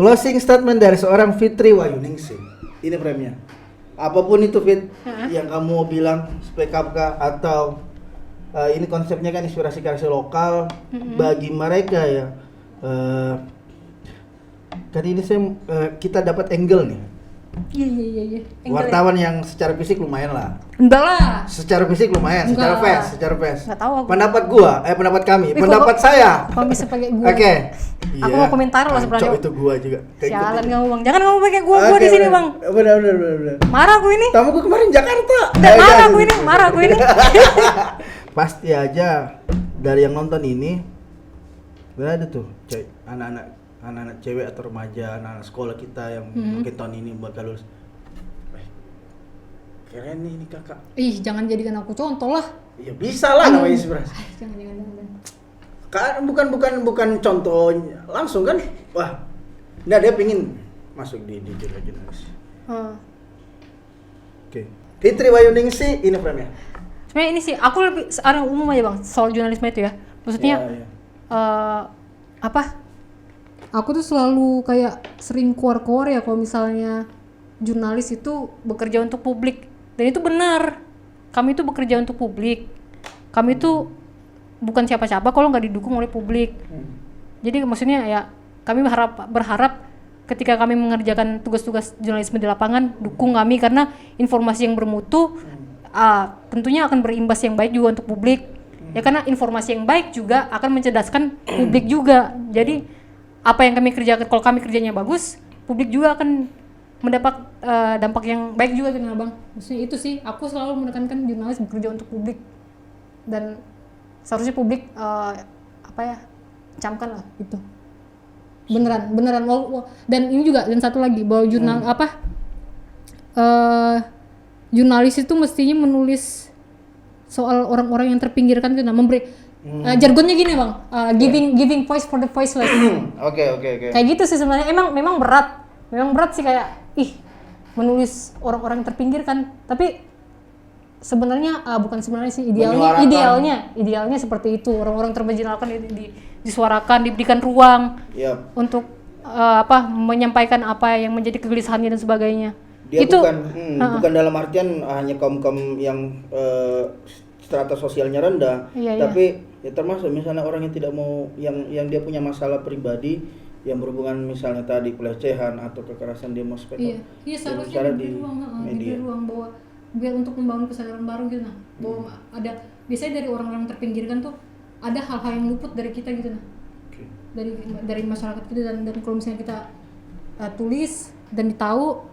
Closing statement dari seorang Fitri Wayuningsih. Ini frame-nya. Apapun itu Fit, yang kamu bilang speak up kah atau ini konsepnya kan inspirasi kreasi lokal bagi mereka ya. Kan ini kita dapat angle nih. Iya. Wartawan yang secara fisik lumayan lah. Enggak lah. Secara fisik lumayan, Enggak. secara face. Enggak tahu aku. Pendapat kami, pendapat saya. Kamu bisa pakai gua. Oke. Aku mau komentar loh sebenarnya. Cok itu gua juga. Sialan kamu bang, jangan kamu pakai gua di sini bang. Benar. Marah aku ini. Tamu gua kemarin Jakarta. Marah aku ini. Pasti aja dari yang nonton ini berada tuh, anak-anak cewek atau remaja, anak-anak sekolah kita yang mungkin tahun ini bakal lulus. Keren nih ini kakak. Ih, jangan jadikan aku contoh lah. Ya bisa lah namanya inspirasi. Jangan. Kan bukan contoh langsung kan. Wah. Nah, dia pingin masuk di jurnalis. Oke. Fitri Wayuningsih ini frame-nya. Sebenarnya ini sih aku lebih secara umum aja bang soal jurnalisme itu ya. Maksudnya apa? Aku tuh selalu kayak sering keluar ya kalau misalnya jurnalis itu bekerja untuk publik, dan itu benar. Kami itu bekerja untuk publik. Kami itu bukan siapa-siapa kalau nggak didukung oleh publik. Jadi maksudnya ya kami berharap ketika kami mengerjakan tugas-tugas jurnalisme di lapangan, dukung kami karena informasi yang bermutu tentunya akan berimbas yang baik juga untuk publik. Ya karena informasi yang baik juga akan mencerdaskan publik juga. Jadi apa yang kami kerjakan, kalau kami kerjanya bagus, publik juga akan mendapat dampak yang baik juga kan bang. Maksudnya itu sih, aku selalu menekankan jurnalis bekerja untuk publik, dan seharusnya publik camkan lah gitu. Beneran. Dan ini juga, dan satu lagi bahwa jurnalis itu mestinya menulis soal orang-orang yang terpinggirkan itu, memberi jargonnya gini bang, giving voice for the voiceless. Oke. Kayak gitu sih sebenarnya. Memang berat sih, kayak menulis orang-orang yang terpinggirkan, tapi sebenarnya bukan sebenarnya sih, idealnya seperti itu. Orang-orang termarginalkan disuarakan, diberikan ruang untuk menyampaikan apa yang menjadi kegelisahannya dan sebagainya. Dia itu bukan dalam artian hanya kaum yang strata sosialnya rendah, tapi ya termasuk misalnya orang yang tidak mau, yang dia punya masalah pribadi yang berhubungan misalnya tadi pelecehan atau kekerasan, dia mau speak up. Iya seharusnya diberi ruang bahwa biar untuk membangun kesadaran baru gitu nah, bahwa ada biasanya dari orang-orang terpinggirkan tuh ada hal-hal yang luput dari kita gitu nah. Dari masyarakat kita, dan kalau misalnya kita tulis dan ditahu,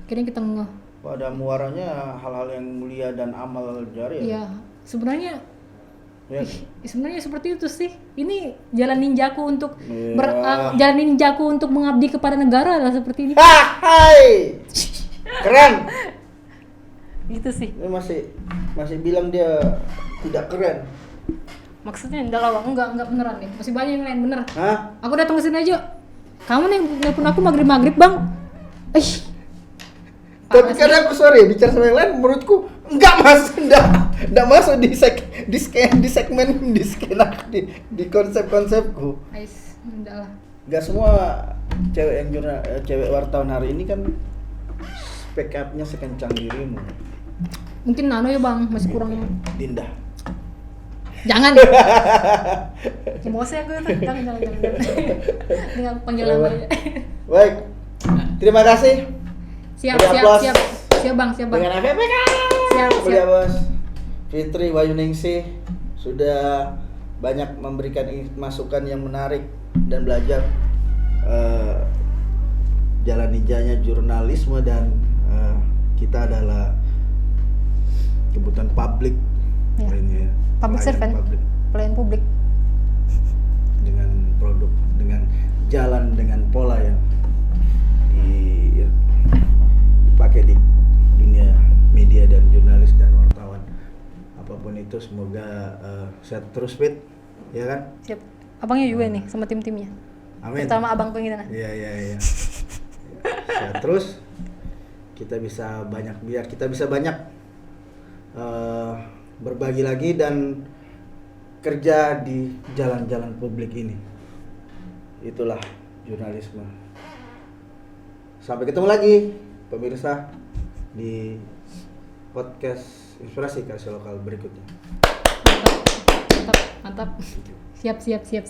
kayaknya kita ngeh. Pada muaranya hal-hal yang mulia dan amal jariah. Iya, sebenarnya seperti itu sih. Ini jalan ninjaku untuk mengabdi kepada negara lah, seperti ini. Hai. Keren. Itu sih. Ini masih bilang dia tidak keren. Maksudnya enggak beneran nih. Masih banyak yang lain bener. Hah? Aku datang ke sini aja. Kamu nih nelpon aku maghrib, Bang. Tapi kadang aku bicara sama yang lain, menurutku enggak masuk di segmen di konsep-konsepku. Enggak lah. Enggak semua cewek wartawan hari ini kan speak up-nya sekencang dirimu. Mungkin Nano ya Bang, masih kurang. Dinda. Jangan. Emosi aku itu. Jangan. Tinggal panggil nama aja. Baik. Terima kasih. Siap Bang. Dengan FPK. Siap. Bos. Fitri Wayuningsih sudah banyak memberikan masukan yang menarik dan belajar jalan ninjanya jurnalisme, dan kita adalah kebutuhan publik. Ya. Public servant, pelayan publik, dengan produk, dengan jalan, dengan pola yang dipakai di dunia media dan jurnalis dan wartawan apapun itu. itu semoga sehat terus Fit, ya kan? Siap. Abangnya juga nih sama tim-timnya. Amin. Terutama abang pengen. Iya. Sehat terus. Biar kita bisa banyak berbagi lagi dan kerja di jalan-jalan publik ini. Itulah jurnalisme. Sampai ketemu lagi pemirsa di podcast Inspirasi Kreasi Lokal berikutnya. Mantap. Siap. Sip.